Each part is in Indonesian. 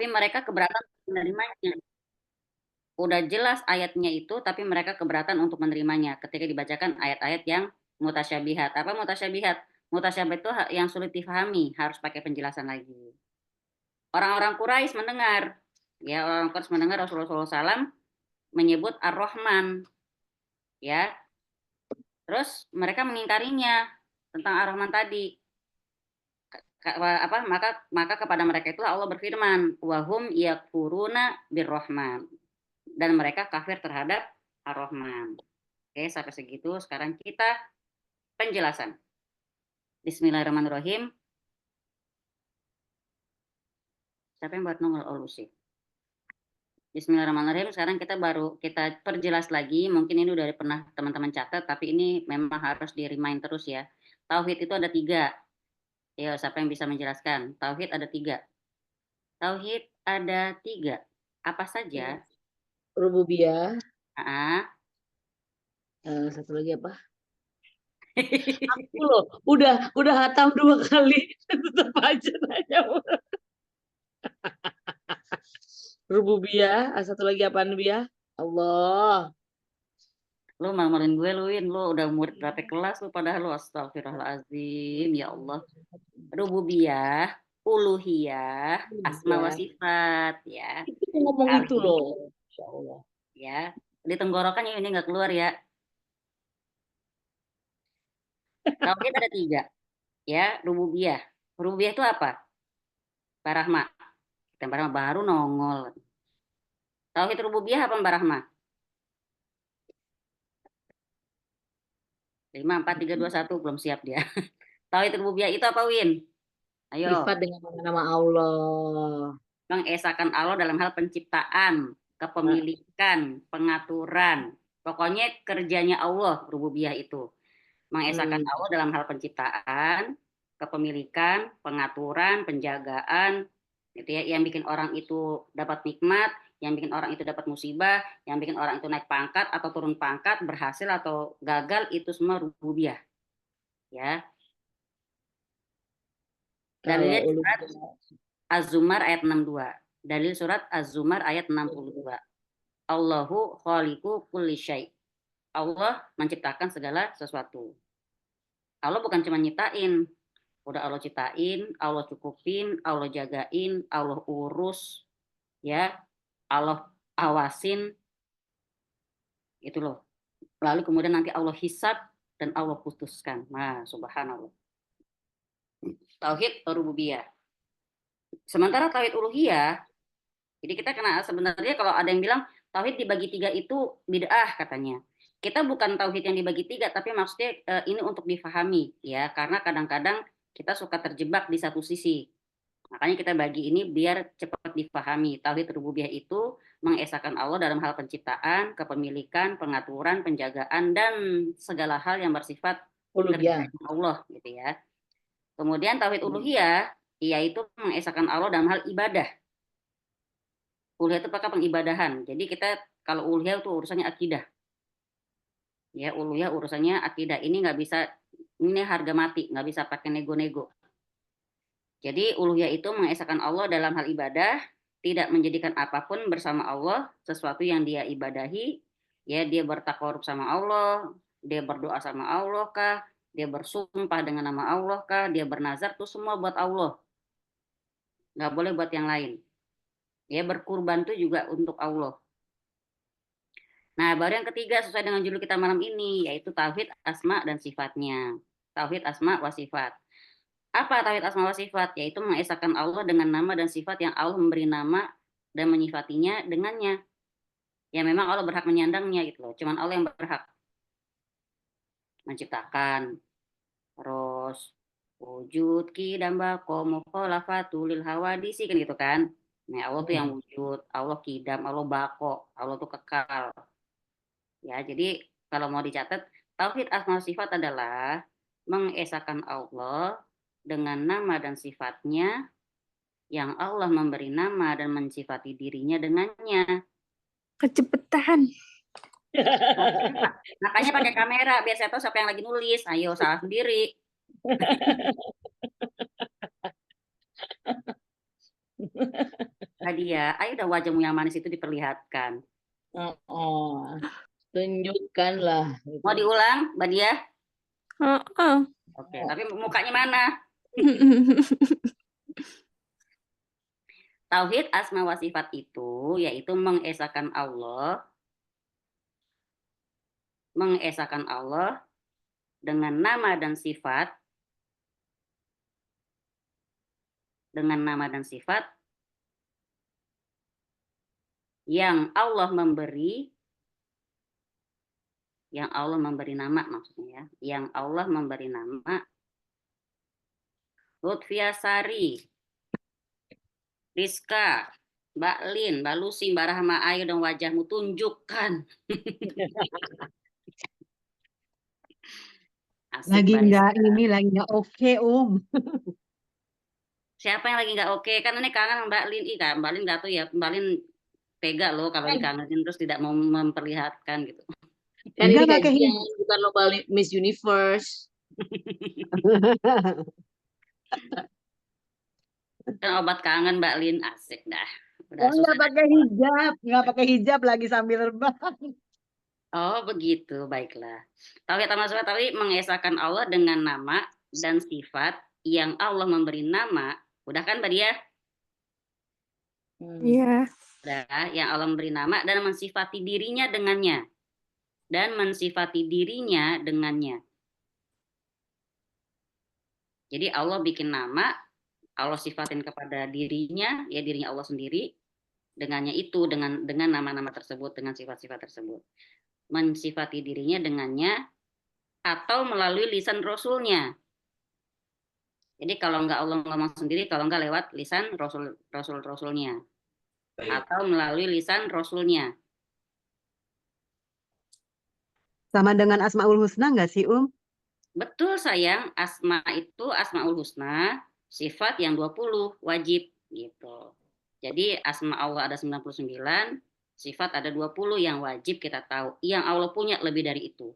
tapi mereka keberatan menerimanya. Udah jelas ayatnya itu, tapi mereka keberatan untuk menerimanya ketika dibacakan ayat-ayat yang mutasyabihat. Apa mutasyabihat? Mutasyabihat itu yang sulit difahami, harus pakai penjelasan lagi. Orang-orang Quraisy mendengar, ya orang Quraisy mendengar Rasulullah SAW menyebut Ar-Rahman, ya. Terus mereka mengingkarinya tentang Ar-Rahman tadi. Maka kepada mereka itu Allah berfirman, wahum yakfuruna birrahman, dan mereka kafir terhadap Ar-Rahman. Oke, sampai segitu. Sekarang kita penjelasan. Bismillahirrahmanirrahim. Siapa yang buat nongol olusi? Bismillahirrahmanirrahim. Sekarang kita perjelas lagi. Mungkin ini udah pernah teman-teman catat, tapi ini memang harus di-remind terus ya. Tauhid itu ada 3. Ya, siapa yang bisa menjelaskan? Tauhid ada 3. Tauhid ada 3. Apa saja? Rububiyah. Ah. Satu lagi apa? Aku loh, udah hatam 2 kali, tetap aja nanya. Rububiyah, satu lagi apaan Bia? Allah. Lu mamalin gue luin, lu udah murid berapa kelas lu padahal lu astagfirullahalazim, ya Allah. Rububiyah, uluhiyah, asma wa Ya, sifat ya. itu ngomong itu Tauhid loh. Insya Allah. ya. Di tenggorokan ini nggak keluar ya. Tauhid ada 3 ya, rububiyah. Rububiyah itu apa? Mbak Rahma. Kita Mbak Rahma baru nongol. Tauhid rububiyah apa Mbak Rahma? 5, 4, 3, 2, 1 belum siap dia. Tauhid rububiyah itu apa Win? Ayo. Sifat dengan nama Allah. Mengesahkan Allah dalam hal penciptaan, kepemilikan, pengaturan. Pokoknya kerjanya Allah, rububiyah itu. Mengesahkan Allah dalam hal penciptaan, kepemilikan, pengaturan, penjagaan, gitu ya. Yang bikin orang itu dapat nikmat, yang bikin orang itu dapat musibah, yang bikin orang itu naik pangkat atau turun pangkat, berhasil atau gagal, itu semua rububiyah. Ya. Kalau Dalilnya di surat uluhiyah. Az-Zumar ayat 62. Dalil surat Az-Zumar ayat 62. Allahu khaliqu kulli syai. Allah menciptakan segala sesuatu. Allah bukan cuma nyiptain, udah Allah ciptain, Allah cukupin, Allah jagain, Allah urus, ya, Allah awasin, itu loh. Lalu kemudian nanti Allah hisab dan Allah putuskan. Nah, subhanallah. Tauhid rububiyah. Sementara tauhid uluhiyah, jadi kita kena sebenarnya kalau ada yang bilang tauhid dibagi 3 itu bid'ah katanya. Kita bukan tauhid yang dibagi 3, tapi maksudnya ini untuk difahami ya, karena kadang-kadang kita suka terjebak di satu sisi. Makanya kita bagi ini biar cepat difahami. Tauhid rububiyah itu mengesahkan Allah dalam hal penciptaan, kepemilikan, pengaturan, penjagaan, dan segala hal yang bersifat Uluhiyah. kerjaan Allah gitu ya. Kemudian tauhid uluhiyah yaitu mengesahkan Allah dalam hal ibadah. Uluhiyah itu pakai pengibadahan. Jadi kita kalau uluhiyah itu urusannya akidah. Ya, uluhiyah urusannya akidah. Ini nggak bisa, ini harga mati, nggak bisa pakai nego-nego. Jadi uluhiyah itu mengesahkan Allah dalam hal ibadah, tidak menjadikan apapun bersama Allah, sesuatu yang dia ibadahi, ya dia bertakarub sama Allah, dia berdoa sama Allah kah, dia bersumpah dengan nama Allah kah, dia bernazar, itu semua buat Allah. Nggak boleh buat yang lain. Ya berkurban itu juga untuk Allah. Nah, baru yang ketiga sesuai dengan judul kita malam ini, yaitu tauhid asma dan sifatnya. Tauhid asma wa sifat. Apa tauhid asma wa sifat? Yaitu mengesahkan Allah dengan nama dan sifat yang Allah memberi nama dan menyifatinya dengannya. Ya memang Allah berhak menyandangnya gitu loh. Cuman Allah yang berhak menciptakan. Terus wujud kidam bako mukhalafatu lil hawadisi kan gitu kan. Nah, Allah tuh yang wujud, Allah kidam, Allah bako, Allah tuh kekal. Ya, jadi kalau mau dicatat, tauhid asma sifat adalah mengesahkan Allah dengan nama dan sifatnya yang Allah memberi nama dan mensifati dirinya dengannya. Kecepetan. Makanya pakai kamera biar saya tahu siapa yang lagi nulis. Ayo salah sendiri. Dia, ayo udah wajahmu yang manis itu diperlihatkan. Oh, tunjukkanlah Mau gitu. diulang, Mbak Dia? Oh. Oke, tapi mukanya mana? Tauhid asma wa sifat itu yaitu mengesahkan Allah dengan nama dan sifat yang Allah memberi nama maksudnya ya, yang Allah memberi nama Lutfiasari, Rizka, Mbak Lin, Mbak Lucy, Mbak Rahma, ayo dong wajahmu tunjukkan. Asik, Lagi Mbak Rizka. lagi nggak oke, Siapa yang lagi nggak oke? Kan ini kangen Mbak Lin. Ih, Kak, Mbak Lin nggak tahu ya. Mbak Lin tega loh kalau Kan, dikangenin terus tidak mau memperlihatkan gitu. kan ini Enggak pakai kajian, hijab. bukan lomba Miss Universe. Kan obat kangen Mbak Lin, asik dah. Udah Oh, susah. nggak pakai hijab lagi sambil rebah. Oh begitu, baiklah. Tauhid sama tauhid mengesahkan Allah dengan nama dan sifat yang Allah memberi nama. Udah kan Mbak Dia? Iya. Udah, yang Allah memberi nama dan mensifati dirinya dengannya. Jadi Allah bikin nama, Allah sifatin kepada dirinya, ya dirinya Allah sendiri, dengannya itu, dengan nama-nama tersebut, dengan sifat-sifat tersebut. Mensifati dirinya dengannya, atau melalui lisan Rasulnya. Jadi kalau nggak Allah ngomong sendiri, kalau nggak lewat lisan Rasulnya. Atau melalui lisan Rasulnya. Sama dengan Asmaul Husna nggak sih, Betul sayang, asma itu asmaul husna, sifat yang 20 wajib gitu. Jadi asma Allah ada 99, sifat ada 20 yang wajib kita tahu. Yang Allah punya lebih dari itu.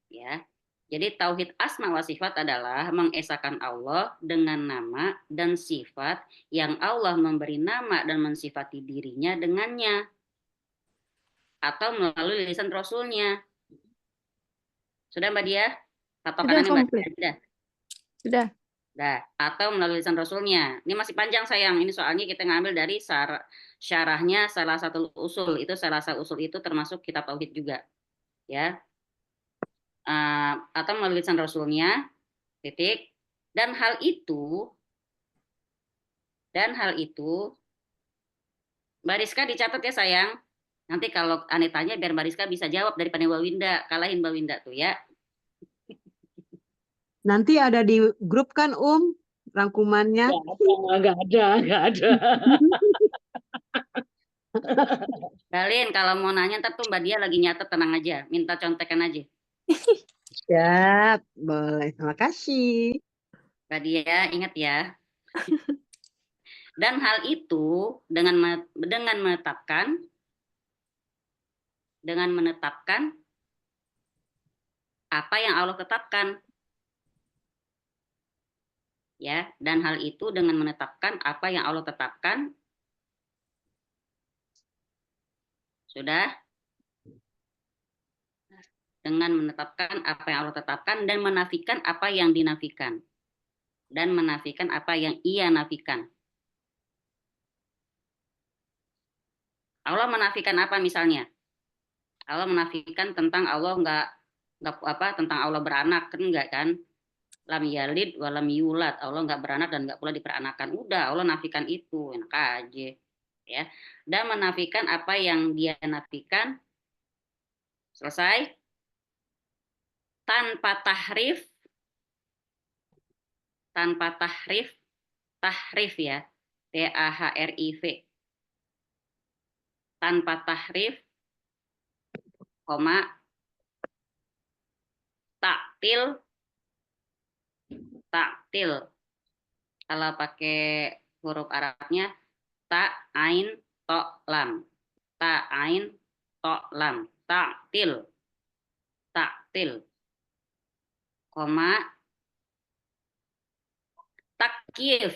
Ya. Jadi tauhid asma wa sifat adalah mengesahkan Allah dengan nama dan sifat yang Allah memberi nama dan mensifati dirinya dengannya atau melalui lisan Rasulnya. Sudah Mbak Dia? Sudah Patokannya Mbak komplit. Dia? Sudah. Nah, atau melalui lisan Rasulnya. Ini masih panjang sayang. Ini soalnya kita ngambil dari syarahnya salah satu usul. Itu salah satu usul itu termasuk kitab tauhid juga. Ya. Atau melalui lisan Rasulnya. Titik. Dan hal itu Mbak Rizka dicatat ya sayang. Nanti kalau Ane tanya biar Mbak Rizka bisa jawab daripada Mbak Winda. Kalahin Mbak Winda tuh ya. Nanti ada di grup kan, rangkumannya. Nggak ada. Dalin, kalau mau nanya ntar tuh Mbak Dia lagi nyatet, tenang aja. Minta contekan aja. Siap, boleh. Terima kasih. Mbak Dia, ingat ya. Dan hal itu dengan menetapkan apa yang Allah tetapkan. Ya, dan hal itu dengan menetapkan apa yang Allah tetapkan. Sudah? Dengan menetapkan apa yang Allah tetapkan dan menafikan apa yang dinafikan. Dan menafikan apa yang ia nafikan. Allah menafikan apa misalnya? Allah menafikan tentang Allah tentang Allah beranak, kan enggak kan? Lam yalid walam yulad, Allah nggak beranak dan nggak pula diperanakan. Udah, Allah nafikan itu, enak aja. Ya. Dan menafikan apa yang dia nafikan. Selesai? Tanpa tahrif ya. TAHRIV. Tanpa tahrif, koma, taktil. Kalau pakai huruf Arabnya ta, ain, to, lam. Ta, ain, to, lam. Taktil. Koma, takyif.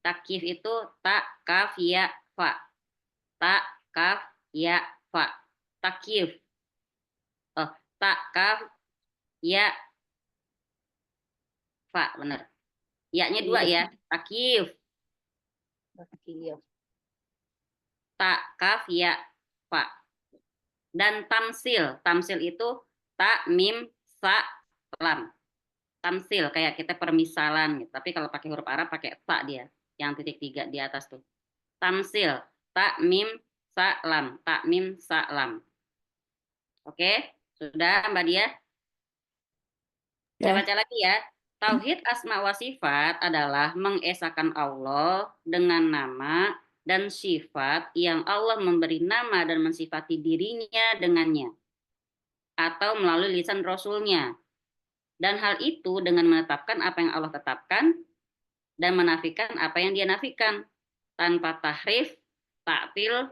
Takyif itu ta, kaf, ya, fa. Ta, kaf, ya, fa. Takyif. Oh, ta, kaf, ya, fa, benar. Ya-nya 2 Iya. ya. Takyif. Takyif. Ta, kaf, ya, fa. Dan tamsil. Tamsil itu ta, mim, sa, lam. Tamsil kayak kita permisalan gitu. Tapi kalau pakai huruf Arab pakai ta dia, yang titik 3 di atas tuh. Tamsil, ta, mim, sa, lam. Ta, mim, sa, lam. Oke, sudah Mbak Dia? Saya Ya. baca lagi ya. Tauhid asma wa sifat adalah mengesahkan Allah dengan nama dan sifat yang Allah memberi nama dan mensifati dirinya dengannya atau melalui lisan Rasulnya. Dan hal itu dengan menetapkan apa yang Allah tetapkan dan menafikan apa yang dia nafikan tanpa tahrif, ta'til,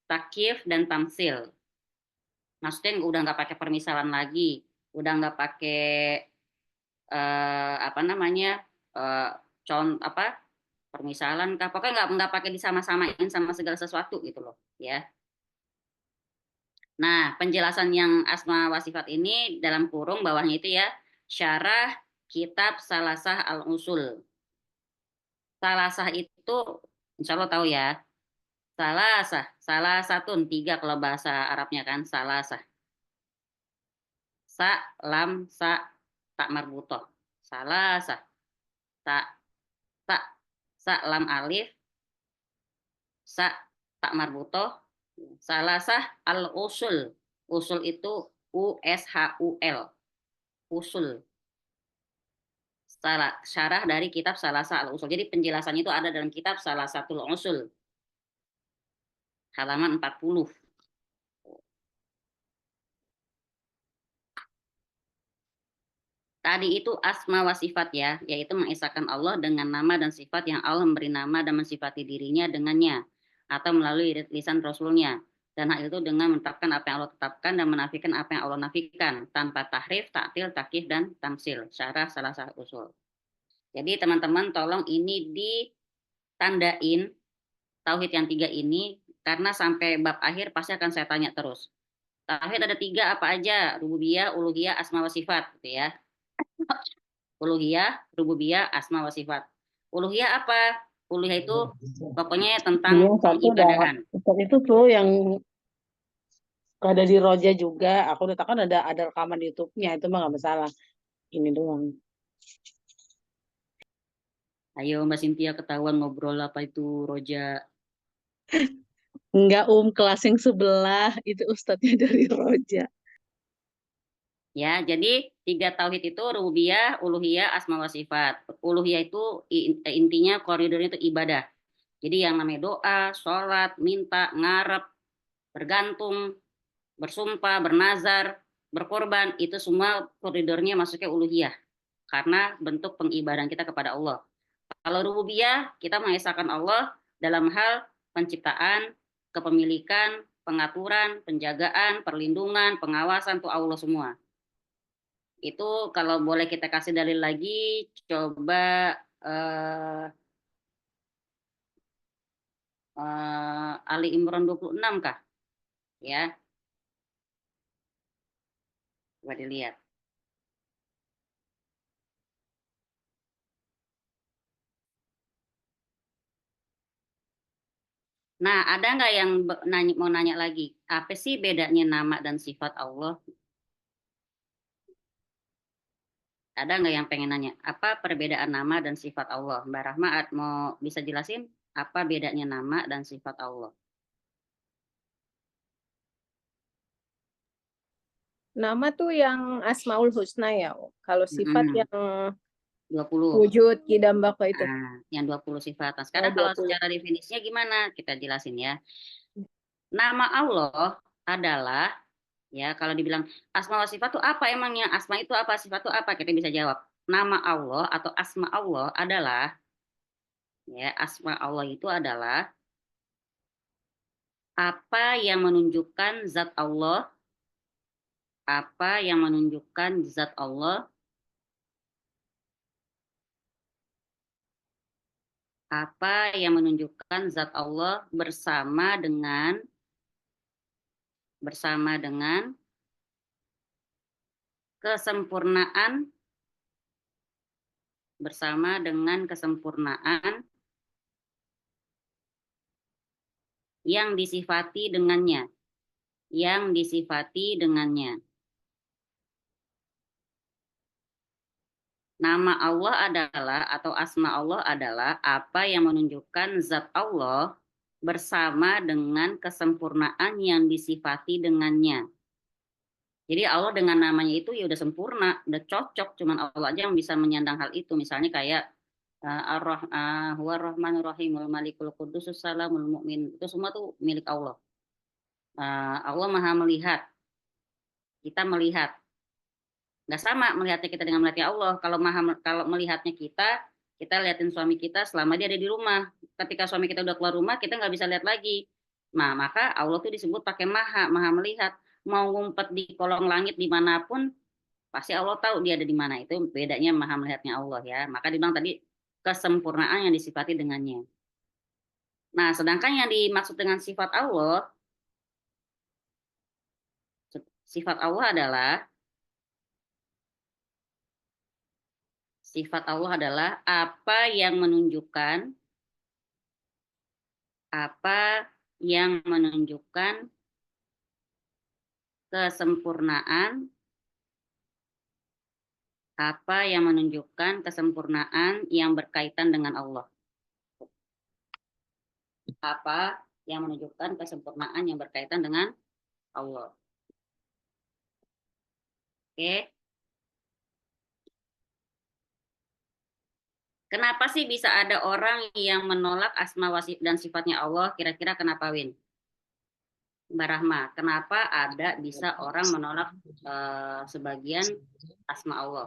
takyif, dan tamsil. Maksudnya udah nggak pakai permisalan lagi, udah nggak pakai apa namanya apa permisalan kah, pokoknya nggak pakai disama-samain sama segala sesuatu gitu loh ya. Nah, penjelasan yang asma wa sifat ini dalam kurung bawahnya itu ya, syarah kitab Salasah al-Usul. Salasah itu insya Allah tahu ya. Salasah, salasatun 3 kalau bahasa Arabnya kan, salasah. Sa, lam, sa, tak marbutoh. Salasah, sa, sa, sa, lam, alif, sa, tak marbutoh. Salasah al-usul. Usul itu USHUL. Usul. Syarah dari kitab Salasah al-Usul. Jadi penjelasannya itu ada dalam kitab Salasatul Usul. Halaman 40. Tadi itu asma wa sifat ya, yaitu mengesahkan Allah dengan nama dan sifat yang Allah memberi nama dan mensifati dirinya dengannya, atau melalui lisan Rasulnya. Dan hal itu dengan menetapkan apa yang Allah tetapkan dan menafikan apa yang Allah nafikan, tanpa tahrif, taktil, takyif, dan tamsil. Syarah Salasah usul. Jadi teman-teman tolong ini ditandain, tauhid yang 3 ini, karena sampai bab akhir pasti akan saya tanya terus. Tauhid ada 3 apa aja? Rububiyah, uluhiyah, asma wa sifat, gitu ya. Uluhiyah, rububiyah, asma wa sifat. Uluhiyah apa? Uluhiyah itu pokoknya tentang Yang satu udah, pengibadahan. itu tuh yang ada di Roja juga. Aku letakkan ada rekaman di YouTube-nya, itu mah nggak masalah. Ini doang. Ayo Mbak Cynthia ketahuan ngobrol apa itu Roja. Enggak, kelas yang sebelah itu ustadznya dari Roja. Ya, jadi 3 tauhid itu rububiyah, uluhiyah, asma wa sifat. Uluhiyah itu intinya koridornya itu ibadah. Jadi yang namanya doa, sholat, minta, ngarep, bergantung, bersumpah, bernazar, berkorban, itu semua koridornya masuknya uluhiyah. Karena bentuk pengibadah kita kepada Allah. Kalau rububiyah, kita mengesahkan Allah dalam hal penciptaan, kepemilikan, pengaturan, penjagaan, perlindungan, pengawasan, itu Allah semua. Itu kalau boleh kita kasih dalil lagi, coba Ali Imran 26 kah? Ya, coba dilihat. Nah, ada nggak yang mau nanya lagi? Apa sih bedanya nama dan sifat Allah? Ada nggak yang pengen nanya? Apa perbedaan nama dan sifat Allah? Mbak Rahma mau bisa jelasin apa bedanya nama dan sifat Allah? Nama tuh yang Asmaul Husna ya. Kalau sifat Mm-mm, yang 20. wujud, kidam, baka itu. Nah, yang 20 sifat. Nah, Oh, sekarang kalau 20. secara definisinya gimana? Kita jelasin ya. Nama Allah adalah, ya kalau dibilang asma wa sifat itu apa emangnya? Asma itu apa? Sifat itu apa? Kita bisa jawab. Nama Allah atau asma Allah adalah, ya asma Allah itu adalah apa yang menunjukkan zat Allah, apa yang menunjukkan zat Allah, Apa yang menunjukkan zat Allah bersama dengan kesempurnaan yang disifati dengannya. Nama Allah adalah atau asma Allah adalah apa yang menunjukkan zat Allah bersama dengan kesempurnaan yang disifati dengannya. Jadi Allah dengan namanya itu ya udah sempurna, udah cocok, cuman Allah aja yang bisa menyandang hal itu. Misalnya kayak Huwar Rahmanur Rahimul Malikul Qudusus Salamul Mu'min. Itu semua tuh milik Allah. Allah Maha melihat. Kita melihat. Nggak sama melihatnya kita dengan melihatnya Allah. Kalau melihatnya kita liatin suami kita selama dia ada di rumah. Ketika suami kita udah keluar rumah, kita nggak bisa lihat lagi. Nah, maka Allah tuh disebut pakai maha melihat. Mau ngumpet di kolong langit dimanapun, pasti Allah tahu dia ada di mana. Itu bedanya maha melihatnya Allah ya. Maka dibilang tadi kesempurnaan yang disifati dengannya. Nah, sedangkan yang dimaksud dengan sifat Allah adalah apa yang menunjukkan kesempurnaan yang berkaitan dengan Allah. Apa yang menunjukkan kesempurnaan yang berkaitan dengan Allah. Oke. Kenapa sih bisa ada orang yang menolak asma dan sifatnya Allah? Kira-kira kenapa, Win? Mbak Rahma, kenapa bisa orang menolak sebagian asma Allah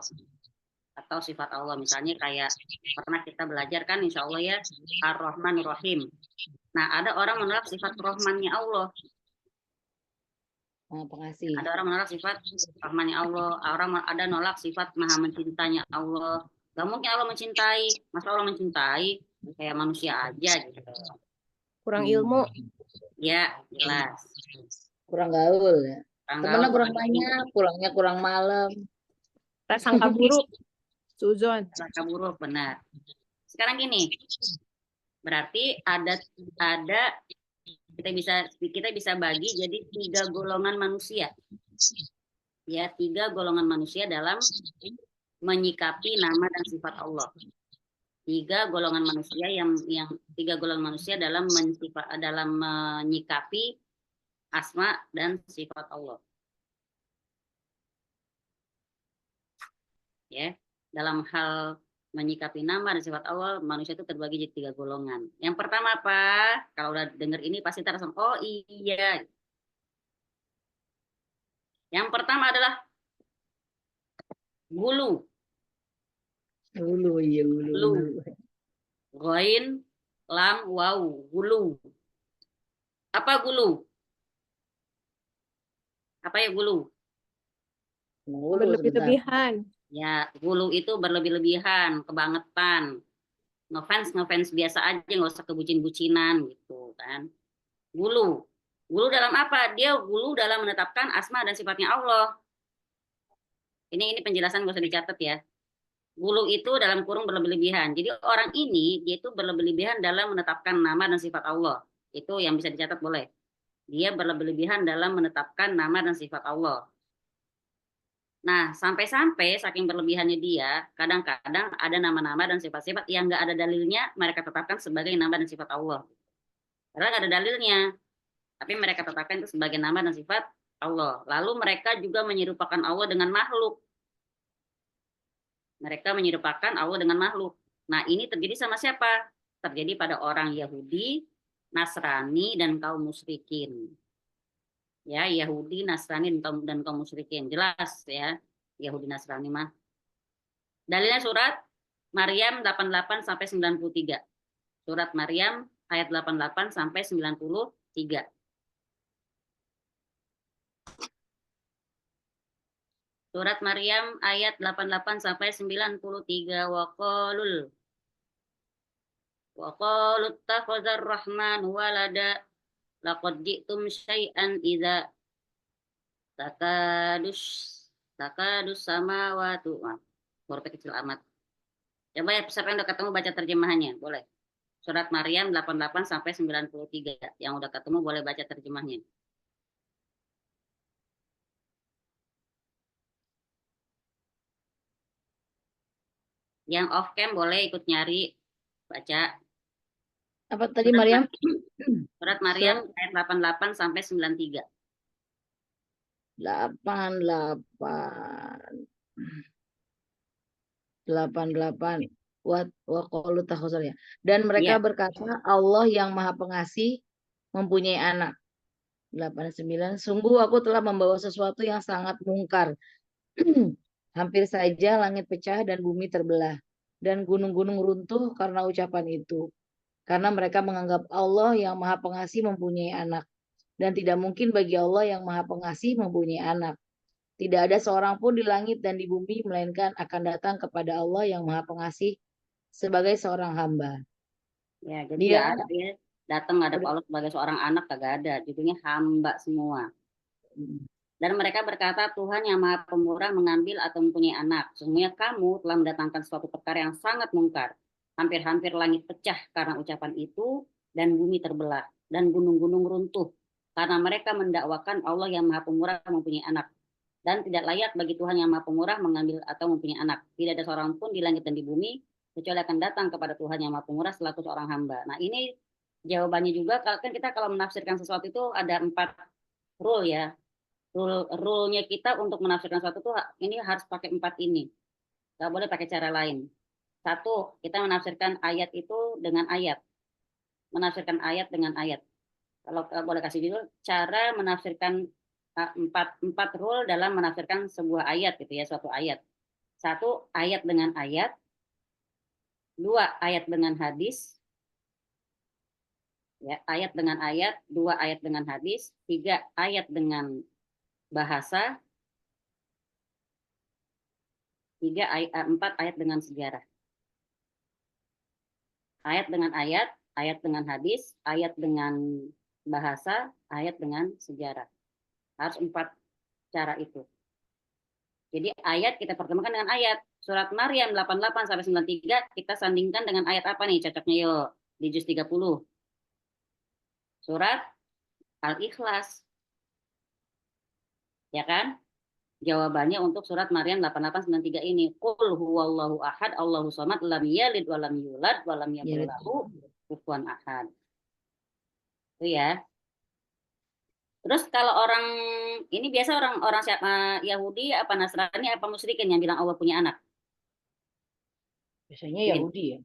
atau sifat Allah? Misalnya kayak pernah kita belajar kan, insya Allah ya, Ar-Rahman Rahim. Nah, ada orang menolak sifat Rahmannya Allah. Pengasih. Ada orang menolak sifat Rahmannya Allah. Orang ada nolak sifat Maha mencintanya Allah. Gak mungkin Allah mencintai. Masa Allah mencintai kayak manusia aja gitu. Kurang ilmu. Ya, jelas. Kurang gaul ya. Temennya kurang banyak, pulangnya kurang malam. Prasangka buruk. Suzon. Prasangka buruk, benar. Sekarang gini. Berarti ada kita bisa bagi jadi 3 golongan manusia. Ya, 3 golongan manusia dalam menyikapi nama dan sifat Allah. 3 golongan manusia dalam menyikapi asma dan sifat Allah. Ya, dalam hal menyikapi nama dan sifat Allah, manusia itu terbagi jadi 3 golongan. Yang pertama apa? Kalau udah dengar ini pasti terasa, oh iya. Yang pertama adalah gulu. Gulu. Ghain, lam, waw, gulu. Apa gulu? Apa ya gulu? Berlebih-lebihan. Ya, gulu itu berlebih-lebihan, kebangetan. Ngefans biasa aja, nggak usah kebucin-bucinan gitu kan. Gulu dalam apa? Dia gulu dalam menetapkan asma dan sifatnya Allah. Ini penjelasan nggak usah dicatat ya. Gulu itu dalam kurung berlebih-lebihan. Jadi orang ini dia itu berlebih-lebihan dalam menetapkan nama dan sifat Allah. Itu yang bisa dicatat boleh. Dia berlebih-lebihan dalam menetapkan nama dan sifat Allah. Nah, sampai-sampai saking berlebihannya dia, kadang-kadang ada nama-nama dan sifat-sifat yang nggak ada dalilnya, mereka tetapkan sebagai nama dan sifat Allah. Padahal nggak ada dalilnya, tapi mereka tetapkan itu sebagai nama dan sifat Allah. Lalu mereka juga menyerupakan Allah dengan makhluk. Mereka menyerupakan Allah dengan makhluk. Nah, ini terjadi sama siapa? Terjadi pada orang Yahudi, Nasrani, dan kaum musyrikin. Ya, Yahudi, Nasrani, dan kaum musyrikin. Jelas ya, Yahudi, Nasrani mah. Dalilnya surat Maryam 88 sampai 93. Surat Maryam ayat 88 sampai 93. Surat Maryam ayat 88 sampai 93. Waqalul Wa qalu ittakhadhar rahman walada laqad ji'tum syai'an idza takadus takadus samawati. Wah, huruf kecil amat. Coba ya, siapa yang udah ketemu baca terjemahannya, boleh. Surat Maryam 88 sampai 93. Yang udah ketemu boleh baca terjemahnya. Yang off cam boleh ikut nyari baca. Apa tadi Maryam? Surat Maryam ayat 88 sampai 93. 88 wa qalu takhazar ya. Dan mereka Iya. berkata Allah yang Maha Pengasih mempunyai anak. 89. Sungguh aku telah membawa sesuatu yang sangat mungkar. Hampir saja langit pecah dan bumi terbelah dan gunung-gunung runtuh karena ucapan itu. Karena mereka menganggap Allah yang Maha Pengasih mempunyai anak. Dan tidak mungkin bagi Allah yang Maha Pengasih mempunyai anak. Tidak ada seorang pun di langit dan di bumi melainkan akan datang kepada Allah yang Maha Pengasih sebagai seorang hamba. Ya, jadi Dia nggak ada ya datang ngadap Allah sebagai seorang anak, kagak ada. Judulnya hamba semua. Dan mereka berkata, Tuhan yang Maha Pemurah mengambil atau mempunyai anak. Sesungguhnya kamu telah mendatangkan suatu perkara yang sangat mungkar. Hampir-hampir langit pecah karena ucapan itu, dan bumi terbelah, dan gunung-gunung runtuh. Karena mereka mendakwakan Allah yang Maha Pemurah mempunyai anak. Dan tidak layak bagi Tuhan yang Maha Pemurah mengambil atau mempunyai anak. Tidak ada seorang pun di langit dan di bumi, kecuali akan datang kepada Tuhan yang Maha Pemurah selaku seorang hamba. Nah, ini jawabannya juga, kan kita kalau menafsirkan sesuatu itu ada 4 rule ya. Rule-nya kita untuk menafsirkan sesuatu tuh ini harus pakai 4 ini. Nggak boleh pakai cara lain. 1, kita menafsirkan ayat itu dengan ayat. Menafsirkan ayat dengan ayat. Kalau boleh kasih judul, cara menafsirkan 4 rule dalam menafsirkan sebuah ayat gitu ya, suatu ayat. 1, ayat dengan ayat. 2, ayat dengan hadis. Ya, ayat dengan ayat. 2, ayat dengan hadis. 3, ayat dengan bahasa. 4, ayat dengan sejarah. Ayat dengan ayat, ayat dengan hadis, ayat dengan bahasa, ayat dengan sejarah. Harus 4 cara itu. Jadi ayat kita pertemukan dengan ayat. Surat Maryam 88 sampai 93 kita sandingkan dengan ayat apa nih cocoknya yuk di juz 30. Surat Al-Ikhlas. Ya kan? Jawabannya untuk surat Maryam 8893 ini, qul huwallahu ahad Allahu samad lam yalid wa lam yulad wa lam yakul lahu kufuwan ahad. Itu ya. Terus kalau orang ini biasa orang siapa Yahudi apa Nasrani apa musyrikin yang bilang Allah punya anak? biasanya Yahudi ya.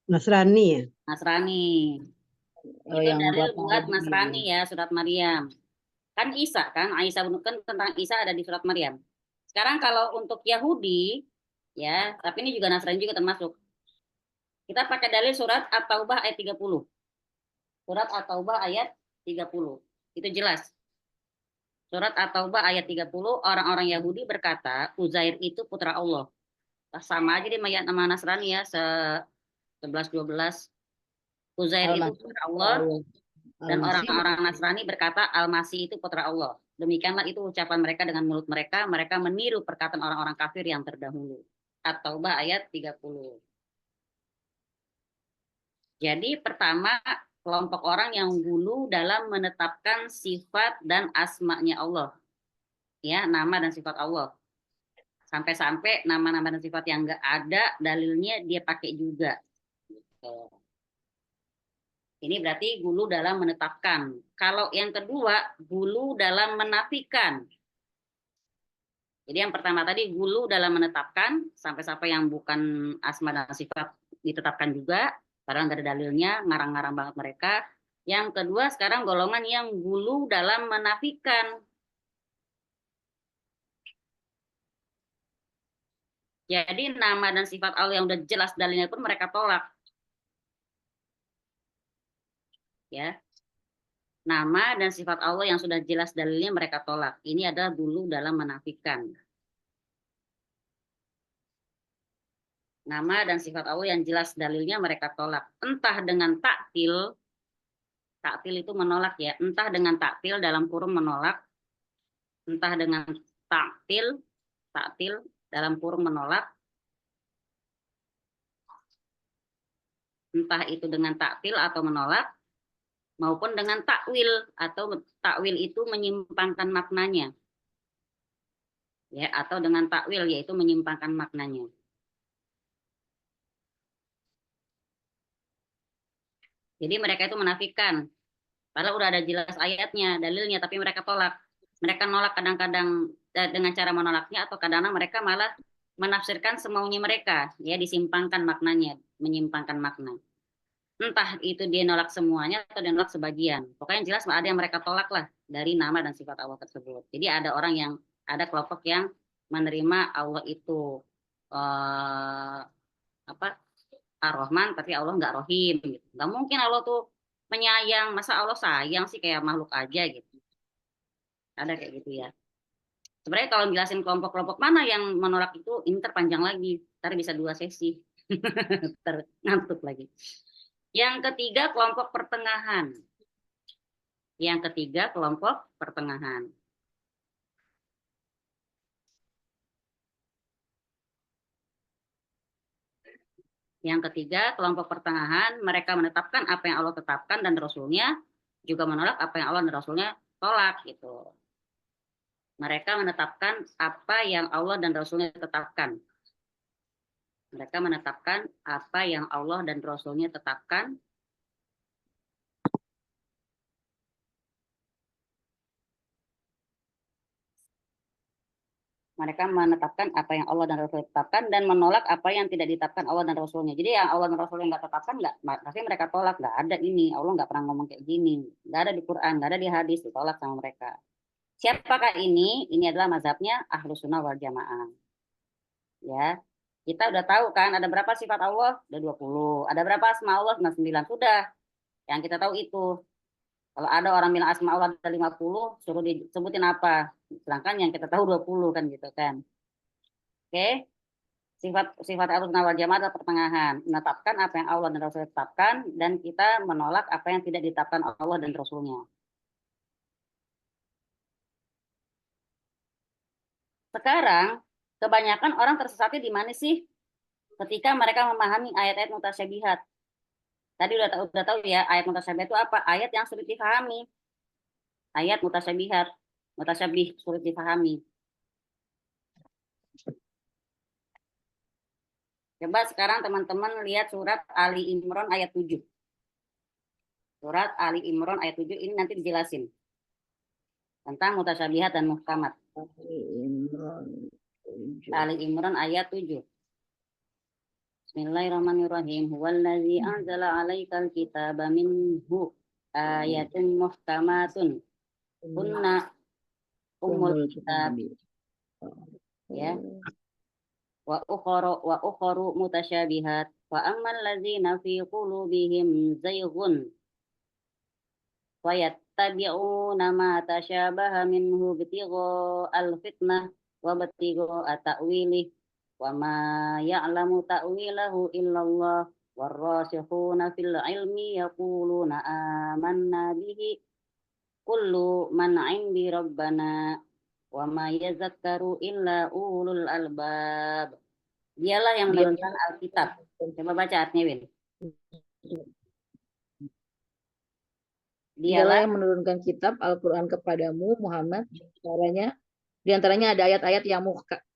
Nasrani ya. Nasrani. Oh, Itu yang dalil Bapak buat Haji Nasrani ya, surat Maryam. Kan Isa kan, Aisyah kan tentang Isa ada di surat Maryam. Sekarang kalau untuk Yahudi ya, tapi ini juga Nasrani juga termasuk. Kita pakai dalil surat At-Taubah ayat 30. Surat At-Taubah ayat 30. Itu jelas. Surat At-Taubah ayat 30, orang-orang Yahudi berkata, Uzair itu putra Allah. Sama aja di mayat nama Nasrani ya, 11-12. Uzair itu Al-Masih. putra Allah. Dan Al-Masih. orang-orang Nasrani berkata Al-Masih itu putra Allah. Demikianlah itu ucapan mereka dengan mulut mereka. Mereka meniru perkataan orang-orang kafir yang terdahulu. At-Taubah ayat 30. Jadi pertama, kelompok orang yang gulu dalam menetapkan sifat dan asma'nya Allah. Ya, nama dan sifat Allah. Sampai-sampai nama-nama dan sifat yang enggak ada, dalilnya dia pakai juga. Gitu. Ini berarti gulu dalam menetapkan. Kalau yang kedua, gulu dalam menafikan. Jadi yang pertama tadi gulu dalam menetapkan, sampai-sampai yang bukan asma dan sifat ditetapkan juga, padahal nggak ada dalilnya, ngarang-ngarang banget mereka. Yang kedua sekarang golongan yang gulu dalam menafikan. Jadi nama dan sifat Allah yang udah jelas dalilnya pun mereka tolak. Ya. Nama dan sifat Allah yang sudah jelas dalilnya mereka tolak. Ini adalah gulu dalam menafikan. nama dan sifat Allah yang jelas dalilnya mereka tolak. Entah dengan taktil itu menolak ya, entah dengan taktil dalam kurung menolak, entah dengan taktil dalam kurung menolak, entah itu dengan taktil atau menolak, maupun dengan takwil, atau takwil itu menyimpangkan maknanya. Ya, atau dengan takwil yaitu menyimpangkan maknanya. Jadi mereka itu menafikan, padahal udah ada jelas ayatnya, dalilnya, tapi mereka tolak. Mereka nolak kadang-kadang dengan cara menolaknya, atau kadang-kadang mereka malah menafsirkan semaunya mereka, ya disimpangkan maknanya, menyimpangkan makna. Entah itu dia nolak semuanya atau dia nolak sebagian. Pokoknya yang jelas ada yang mereka tolak lah dari nama dan sifat Allah tersebut. Jadi ada kelompok yang menerima Allah itu apa Ar-Rahman, tapi Allah nggak Rohim gitu. Nggak mungkin Allah tuh menyayang, masa Allah sayang sih kayak makhluk aja gitu. Ada kayak gitu ya. Sebenarnya kalau jelasin kelompok-kelompok mana yang menolak itu, ini terpanjang lagi. Ntar bisa 2 sesi. Ngantuk lagi. Yang ketiga kelompok pertengahan. Yang ketiga, kelompok pertengahan, mereka menetapkan apa yang Allah tetapkan dan Rasulnya, juga menolak apa yang Allah dan Rasulnya tolak gitu. Mereka menetapkan apa yang Allah dan Rasulnya tetapkan. Mereka menetapkan apa yang Allah dan Rasulnya tetapkan. Mereka menetapkan apa yang Allah dan Rasulnya tetapkan dan menolak apa yang tidak ditetapkan Allah dan Rasulnya. Jadi yang Allah dan Rasulnya nggak tetapkan, pasti mereka tolak. Nggak ada ini, Allah nggak pernah ngomong kayak gini. Nggak ada di Quran, nggak ada di hadis, ditolak sama mereka. Siapakah ini? Ini adalah mazhabnya Ahlus Sunnah wal Jamaah. Ya, kita udah tahu kan ada berapa sifat Allah? Ada 20. Ada berapa asma Allah? 9. Sudah. Yang kita tahu itu. Kalau ada orang bilang asma Allah ada 50, suruh disebutin apa? Sedangkan yang kita tahu 20 kan gitu kan. Oke. Sifat Ahlus Sunnah wal Jamaah adalah pertengahan, menetapkan apa yang Allah dan Rasul tetapkan dan kita menolak apa yang tidak ditetapkan Allah dan Rasulnya. Sekarang kebanyakan orang tersesatnya di mana sih? Ketika mereka memahami ayat-ayat mutasyabihat. Tadi udah tahu ya, ayat mutasyabihat itu apa? Ayat yang sulit dipahami. Ayat mutasyabihat, mutasyabih sulit dipahami. Coba sekarang teman-teman lihat surat Ali Imran ayat 7. Surat Ali Imran ayat 7 ini nanti dijelasin tentang mutasyabihat dan muhkamat. Ali Imran ayat 7. Bismillahirrahmanirrahim. Huwallazi anzala 'alaikal kitaba minhu ayatun muhkamatun kunna ummul kitab. Ya. Wa ukharu mutasyabihat wa ammal ladzina fi qulubihim zayghun wa yattabi'una ma tasyabaha minhu ibtigha al-fitnah wa ibtigha ta'wilih wa ma ya'lamu ta'wilahu illallah warrasikhuna fil ilmi yaquluna amanna bihi kullu man 'indi rabbana wa ma yazakkaru illa ulul albab. Dialah yang menurunkan Alkitab. Coba baca artinya, Win. Dialah yang menurunkan kitab Al-Quran kepadamu, Muhammad. Di antaranya ada ayat-ayat yang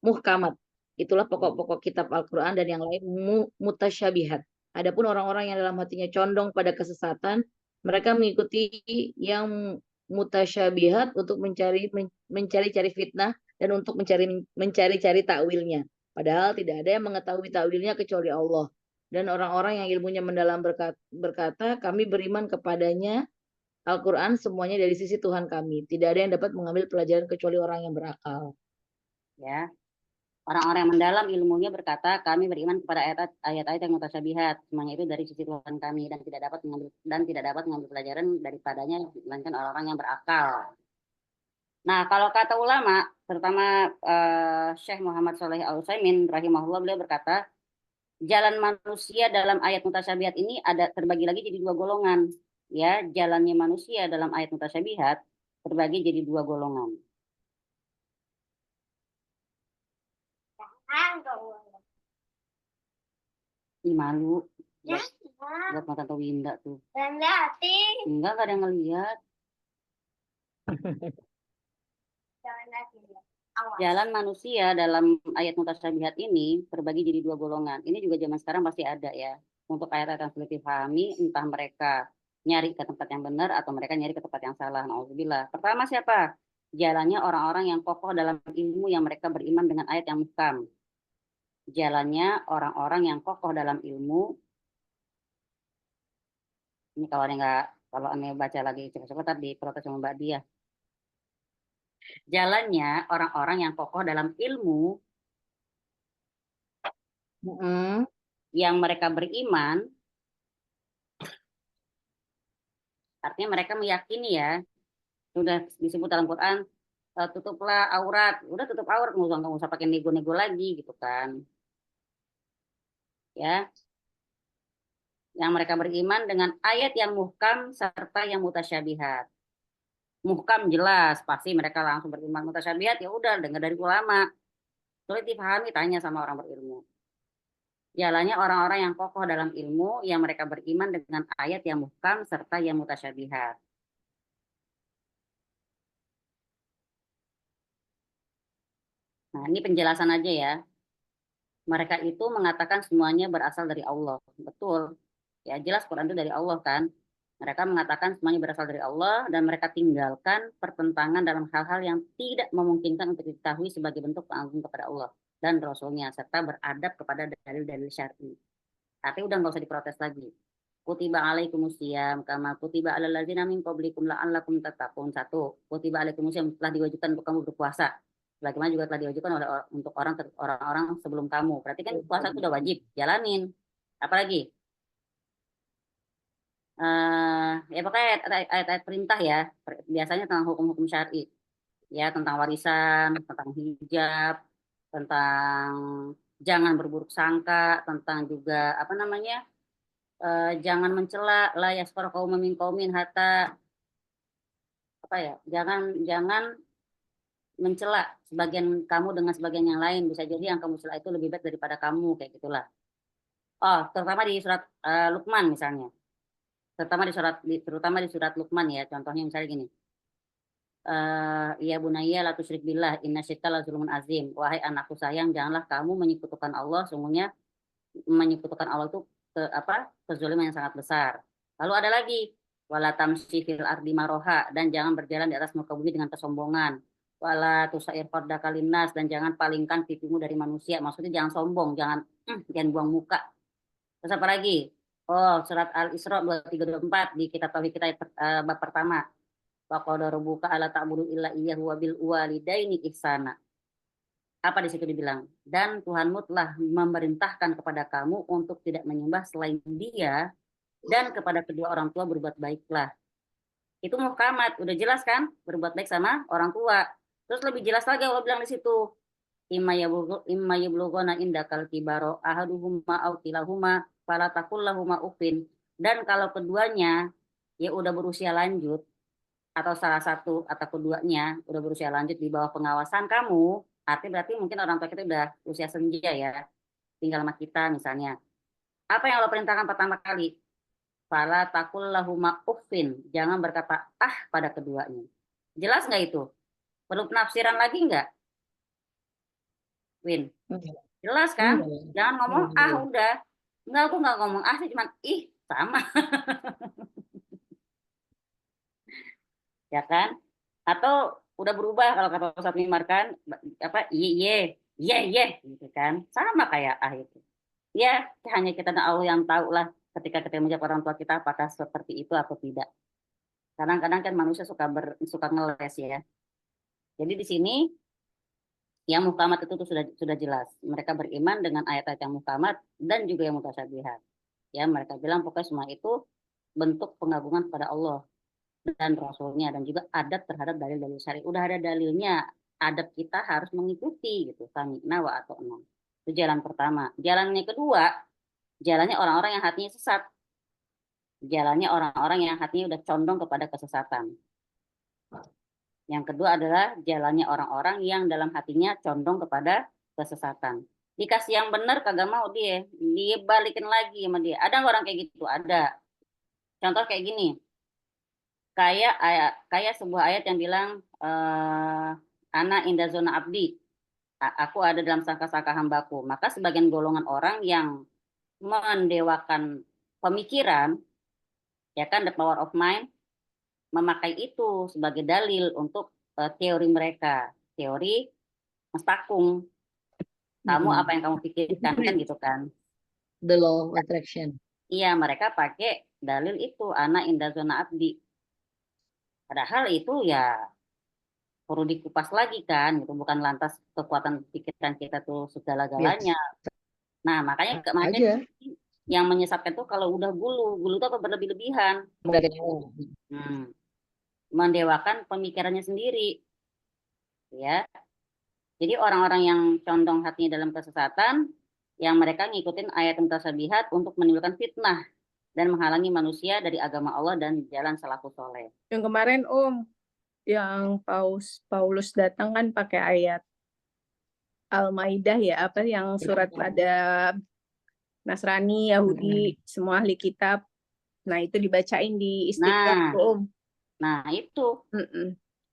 muhkamat. Itulah pokok-pokok kitab Al-Quran dan yang lain mutasyabihat. Adapun orang-orang yang dalam hatinya condong pada kesesatan, mereka mengikuti yang mutasyabihat untuk mencari-cari fitnah dan untuk mencari-cari takwilnya. Padahal tidak ada yang mengetahui takwilnya kecuali Allah. Dan orang-orang yang ilmunya mendalam berkata, kami beriman kepadanya Al-Quran semuanya dari sisi Tuhan kami. Tidak ada yang dapat mengambil pelajaran kecuali orang yang berakal. Ya, orang-orang yang mendalam ilmunya berkata, kami beriman kepada ayat-ayat yang mutasyabihat. Semuanya itu dari sisi Tuhan kami dan tidak dapat mengambil pelajaran daripadanya melainkan orang-orang yang berakal. Nah, kalau kata ulama, terutama Syekh Muhammad Shalih Al-Utsaimin rahimahullah, beliau berkata, jalan manusia dalam ayat mutasyabihat ini ada terbagi lagi jadi dua golongan. Ya, jalannya manusia dalam ayat mutasyabihat terbagi jadi dua golongan. Ih, malu. Buat mata Tante Winda tuh. Enggak ada yang ngeliat. Jalan manusia dalam ayat mutasyabihat ini terbagi jadi dua golongan. Ini juga zaman sekarang pasti ada ya. Untuk ayat-ayat yang sulit dipahami, entah mereka nyari ke tempat yang benar atau mereka nyari ke tempat yang salah. Nauzubillah. Pertama siapa? Jalannya orang-orang yang kokoh dalam ilmu yang mereka beriman dengan ayat yang muhkam. Jalannya orang-orang yang kokoh dalam ilmu. Ini kalau aneh baca lagi cepat-cepat tadi protes sama Mbak Dia. Jalannya orang-orang yang kokoh dalam ilmu yang mereka beriman, artinya mereka meyakini ya, sudah disebut dalam Quran, tutuplah aurat, udah tutup aurat, nggak usah pakai nego-nego lagi gitu kan, ya, yang mereka beriman dengan ayat yang muhkam serta yang mutasyabihat. Muhkam jelas, pasti mereka langsung beriman. Mutasyabihat ya udah dengar dari ulama, sulit dipahami, tanya sama orang berilmu. Jalannya orang-orang yang kokoh dalam ilmu yang mereka beriman dengan ayat yang muhkam serta yang mutasyabihat. Nah, ini penjelasan aja ya. Mereka itu mengatakan semuanya berasal dari Allah. Betul. Ya, jelas Quran itu dari Allah kan. Mereka mengatakan semuanya berasal dari Allah dan mereka tinggalkan pertentangan dalam hal-hal yang tidak memungkinkan untuk diketahui sebagai bentuk pengagum kepada Allah dan Rasulnya serta beradab kepada dalil-dalil syar'i. Tapi udah nggak usah diprotes lagi. Kutiba alaikumusiyam kama kutiba alal ladzina min qablikum la'allakum tattaqun. Satu, kutiba alaikumusiyam telah diwajibkan untuk kamu berpuasa. Sebagaimana juga telah diwajibkan untuk orang-orang sebelum kamu. Berarti kan puasa itu udah wajib, jalanin. Apalagi? Ya pokoknya ayat-ayat perintah ya. Biasanya tentang hukum-hukum syar'i. Ya, tentang warisan, tentang hijab, tentang jangan berburuk sangka, tentang juga apa namanya? Jangan mencela la yasfar qaumun min qaumin hatta apa ya? Jangan mencela sebagian kamu dengan sebagian yang lain, bisa jadi yang kamu cela itu lebih baik daripada kamu, kayak gitulah. Oh, terutama di surat Luqman misalnya. Terutama di surat Luqman ya, contohnya misalnya gini. Ya bunayya la tusyrik billah innasyirka la zulmun azim. Wahai anakku sayang, janganlah kamu menyekutukan Allah, sungguhnya menyekutukan Allah itu kezaliman yang sangat besar. Lalu ada lagi wala tamshi fil ardi maroha, dan jangan berjalan di atas muka bumi dengan kesombongan. Wala tusair khaddaka linnas, dan jangan palingkan pipimu dari manusia. Maksudnya jangan sombong, jangan buang muka. Terus apa lagi? Oh, surat Al-Isra 2324 di kitab tauhid kita bab pertama. Wa qala rabbuka alla ta'budu illa iyyahu wa bil walidaini ihsana. Apa di situ dibilang? Dan Tuhanmu telah memerintahkan kepada kamu untuk tidak menyembah selain Dia dan kepada kedua orang tua berbuat baiklah. Itu muhkamat, udah jelas kan? Berbuat baik sama orang tua. Terus lebih jelas lagi Allah bilang di situ, imma yablughana indakal kibaro ahaduhuma aw kilahuma fala taqul lahumā uffin. Dan kalau keduanya ya udah berusia lanjut atau salah satu atau keduanya udah berusia lanjut di bawah pengawasan kamu, berarti mungkin orang tua kita udah usia senja ya, tinggal sama kita misalnya. Apa yang Allah perintahkan pertama kali? Fala taqul lahumā uffin, jangan berkata pada keduanya. Jelas nggak itu? Perlu penafsiran lagi nggak? Win, jelas kan? Jangan ngomong udah. Enggak, aku nggak ngomong sih, cuman sama. Ya kan? Atau udah berubah kalau kata Ustaz Mimar kan, iye gitu kan, sama kayak itu. Ya hanya kita dan Allah yang tahu lah ketika kita menjawab orang tua kita apakah seperti itu atau tidak. Kadang-kadang kan manusia suka ngeles ya. Jadi di sini yang muhkamat itu sudah jelas. Mereka beriman dengan ayat-ayat yang muhkamat dan juga yang mutasyabihat. Ya, mereka bilang pokoknya semua itu bentuk pengagungan kepada Allah dan Rasulnya, dan juga adab terhadap dalil-dalil syar'i. Udah ada dalilnya, adab kita harus mengikuti gitu. Sami'na wa ata'na. Itu jalan pertama. Jalan yang kedua, jalannya orang-orang yang hatinya sesat. Jalannya orang-orang yang hatinya udah condong kepada kesesatan. Yang kedua adalah jalannya orang-orang yang dalam hatinya condong kepada kesesatan. Dikasih yang benar kagak mau dia balikin lagi sama dia. Ada nggak orang kayak gitu? Ada. Contoh kayak gini, kayak sebuah ayat yang bilang ana inda zona abdi, aku ada dalam sangka-sangka hambaku. Maka sebagian golongan orang yang mendewakan pemikiran, ya kan, the power of mind, memakai itu sebagai dalil untuk teori mereka, teori mestakung. Kamu apa yang kamu pikirkan, kan gitu kan? The law of attraction. Iya, mereka pakai dalil itu ana inda zona abdi. Padahal itu ya perlu dikupas lagi kan, gitu. Bukan lantas kekuatan pikiran kita tuh segala-galanya. Nah, makanya Aja. yang menyesatkan tuh kalau udah gulu itu apa berlebih-lebihan. Mendewakan pemikirannya sendiri, ya. Jadi orang-orang yang condong hatinya dalam kesesatan, yang mereka ngikutin ayat mutasabihat untuk menimbulkan fitnah dan menghalangi manusia dari agama Allah dan jalan salafus soleh. Yang kemarin yang Paulus datang kan pakai ayat Al-Maidah ya, apa yang surat pada Nasrani, Yahudi, semua ahli kitab. Nah, itu dibacain di Istiqlal, Om. Nah, itu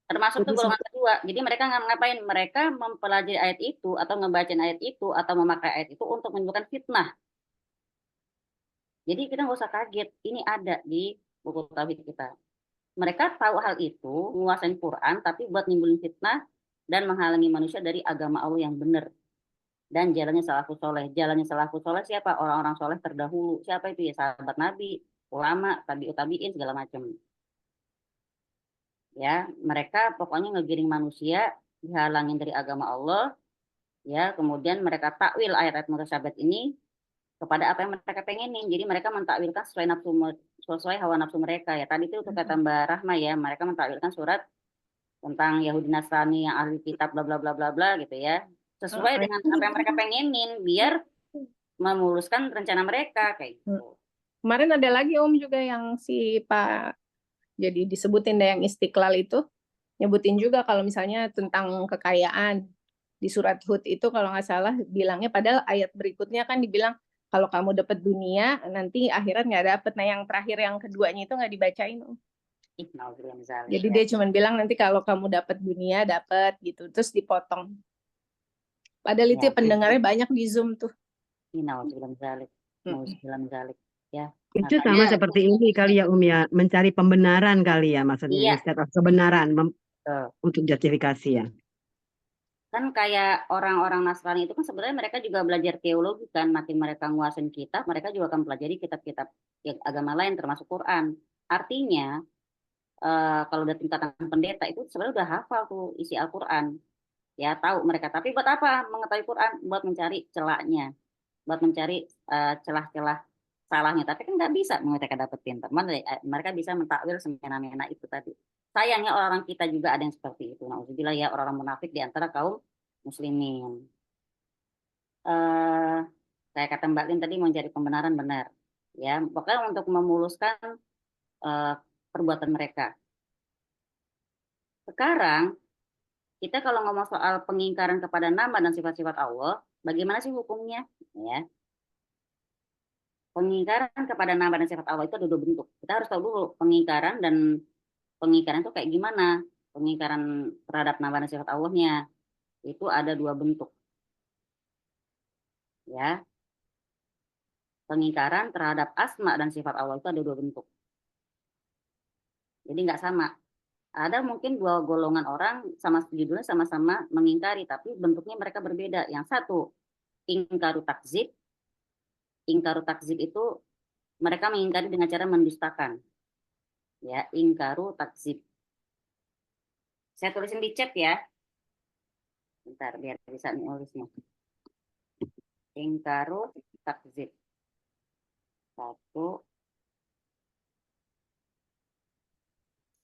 termasuk tuh golongan kedua. Jadi mereka ngapain? Mereka mempelajari ayat itu atau ngebacain ayat itu atau memakai ayat itu untuk menimbulkan fitnah. Jadi kita nggak usah kaget, ini ada di buku tauhid kita. Mereka tahu hal itu, menguasai Quran, tapi buat nimbulin fitnah dan menghalangi manusia dari agama Allah yang benar. Dan jalannya salafus soleh. Jalannya salafus soleh siapa? Orang-orang soleh terdahulu. Siapa itu? Ya sahabat Nabi, ulama, tabi'ut tabi'in, segala macam. Ya, mereka pokoknya ngegiring manusia, dihalangin dari agama Allah, ya, kemudian mereka takwil ayat-ayat mutasyabihat ini kepada apa yang mereka pengenin. Jadi mereka mentakwilkan sesuai hawa nafsu mereka, ya. Tadi itu kata Mbak Rahma, ya, mereka mentakwilkan surat tentang Yahudi Nasrani yang ahli kitab bla bla bla bla bla gitu, ya. Sesuai dengan apa yang mereka pengenin biar memuluskan rencana mereka kayak gitu. Kemarin ada lagi juga yang si Pak, jadi disebutin deh yang Istiqlal itu, nyebutin juga kalau misalnya tentang kekayaan di surat Hud itu kalau nggak salah bilangnya, padahal ayat berikutnya kan dibilang kalau kamu dapat dunia nanti akhirat nggak dapet. Nah, yang terakhir yang keduanya itu nggak dibacain. Jadi dia cuma bilang nanti kalau kamu dapat dunia dapat gitu, terus dipotong. Padahal itu pendengarnya banyak di Zoom tuh. Ya. Itu sama seperti ini kali ya ya, mencari pembenaran kali ya, maksudnya instead of kebenaran untuk justifikasi, ya. Kan kayak orang-orang Nasrani itu kan sebenarnya mereka juga belajar teologi kan, makin mereka nguasain kitab, mereka juga akan pelajari kitab-kitab agama lain termasuk Quran. Artinya kalau udah tingkatan pendeta itu sebenarnya udah hafal tuh isi Al-Quran, ya, tahu mereka. Tapi buat apa mengetahui Quran? Buat mencari celahnya, buat mencari celah-celah salahnya. Tapi kan nggak bisa mereka dapetin. Mereka bisa mentakwil semena-mena itu tadi. Sayangnya orang-orang kita juga ada yang seperti itu. Nauzubillah, ya, orang-orang munafik di antara kaum muslimin. Saya kata Mbak Lin tadi mencari pembenaran, benar, ya. Pokoknya untuk memuluskan perbuatan mereka. Sekarang kita kalau ngomong soal pengingkaran kepada nama dan sifat-sifat Allah, bagaimana sih hukumnya? Ya. Pengingkaran kepada nama dan sifat Allah itu ada dua bentuk. Kita harus tahu dulu pengingkaran itu kayak gimana. Pengingkaran terhadap nama dan sifat Allahnya itu ada dua bentuk. Ya. Pengingkaran terhadap asma dan sifat Allah itu ada dua bentuk. Jadi nggak sama. Ada mungkin dua golongan orang sama judulnya sama-sama mengingkari, tapi bentuknya mereka berbeda. Yang satu ingkaru takzib. Ingkaru takzib itu mereka mengingkari dengan cara mendustakan. Ya, ingkaru takzib. Saya tulisin di chat ya. Bentar biar bisa nulisnya. Ingkaru takzib. Satu.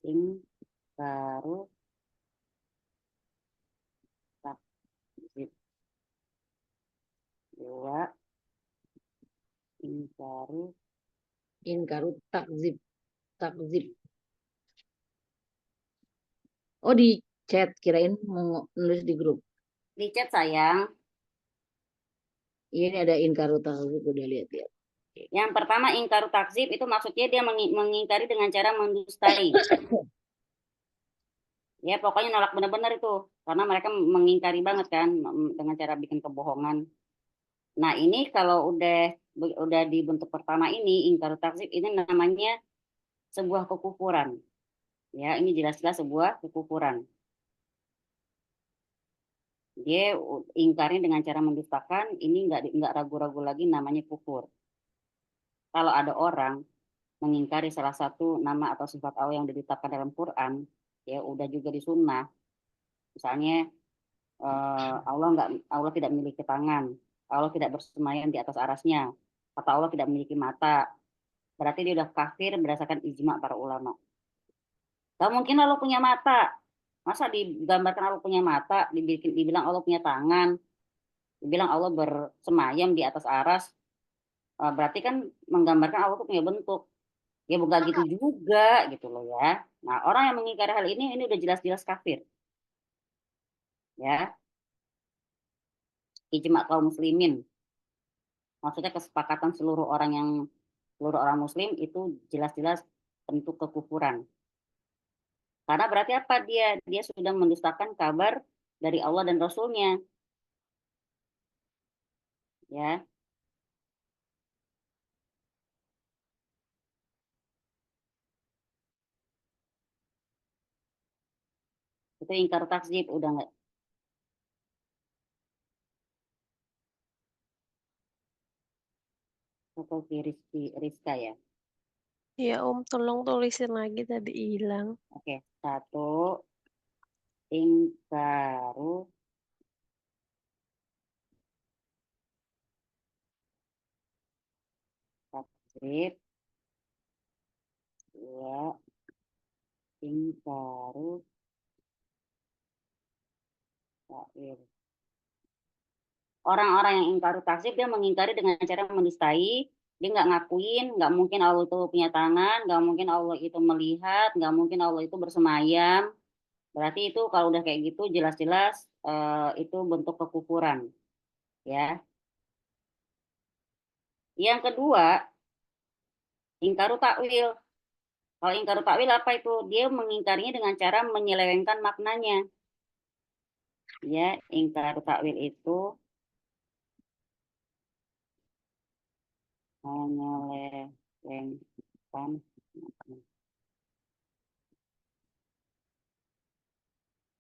Ingkaru takzib. Dua. Ingkaru. Inkaru takzib. Takzib. Oh, di chat, kirain mau nulis di grup. Di chat sayang. Ini ada inkaru takzib, udah lihat-lihat. Yang pertama ingkaru takzib itu maksudnya dia mengingkari dengan cara mendustai. Ya pokoknya nolak benar-benar itu. Karena mereka mengingkari banget kan dengan cara bikin kebohongan. Nah ini kalau udah di bentuk pertama ini ingkaru takzib ini namanya sebuah kekufuran. Ya ini jelas-jelas sebuah kekufuran. Dia ingkarnya dengan cara mendustakan, ini nggak ragu-ragu lagi namanya kufur. Kalau ada orang mengingkari salah satu nama atau sifat Allah yang ditetapkan dalam Quran, ya udah juga di sunnah. Misalnya Allah tidak memiliki tangan, Allah tidak bersemayam di atas arasnya, atau Allah tidak memiliki mata. Berarti dia udah kafir berdasarkan ijma para ulama. Gak mungkin Allah punya mata. Masa digambarkan Allah punya mata, dibilang Allah punya tangan, dibilang Allah bersemayam di atas aras, berarti kan menggambarkan Allah tuh punya bentuk. Ya bukan gitu juga gitu loh ya. Nah, orang yang mengingkari hal ini udah jelas-jelas kafir. Ya, ijma kaum muslimin. Maksudnya kesepakatan seluruh orang muslim itu jelas-jelas bentuk kekufuran. Karena berarti apa dia sudah mendustakan kabar dari Allah dan Rasulnya. Ya, itu ingkar takzib udah nggak. Atau Rizka ya. Ya Om, tolong tulisin lagi tadi hilang. Oke, satu ingkaru takzib, dua ingkaru takwil. Orang-orang yang ingkaru takzib dia mengingkari dengan cara mendustai, dia nggak ngakuin, nggak mungkin Allah itu punya tangan, nggak mungkin Allah itu melihat, nggak mungkin Allah itu bersemayam. Berarti itu kalau udah kayak gitu jelas-jelas itu bentuk kekufuran, ya. Yang kedua, ingkaru takwil. Kalau ingkaru takwil apa itu? Dia mengingkarinya dengan cara menyelewengkan maknanya. Ya, ingkaru takwil itu menyelewengkan.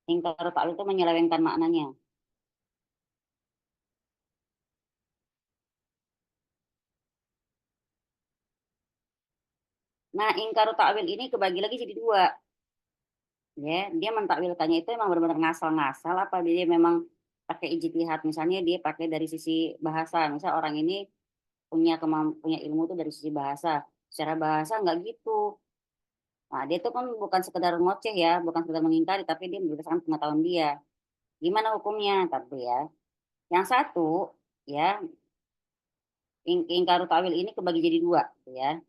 Ingkaru takwil itu menyelewengkan maknanya. Nah, ingkaru takwil ini kebagi lagi jadi dua. Ya, dia mentakwilkannya itu emang benar-benar ngasal-ngasal apa dia memang pakai ijtihad. Misalnya dia pakai dari sisi bahasa. Misal orang ini punya ilmu tuh dari sisi bahasa. Secara bahasa nggak gitu. Nah, dia itu kan bukan sekedar ngoceh ya, bukan sekedar mengingkari, tapi dia berdasarkan pengetahuan dia. Gimana hukumnya? Tapi ya, yang satu ya ingkaru takwil ini kebagi jadi dua, ya.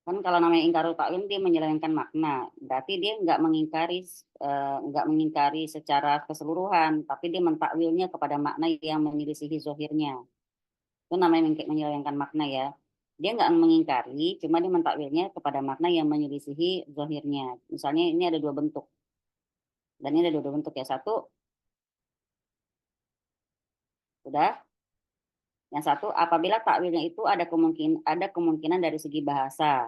Kan kalau namanya ingkaru takwil dia menyelewengkan makna, berarti dia nggak mengingkari secara keseluruhan, tapi dia mentakwilnya kepada makna yang menyelisihi zohirnya. Itu namanya menyelewengkan makna ya. Dia nggak mengingkari, cuma dia mentakwilnya kepada makna yang menyelisihi zohirnya. Misalnya ini ada dua bentuk, dan ini ada dua bentuk ya. Satu, sudah. Yang satu, apabila takwilnya itu ada kemungkinan dari segi bahasa.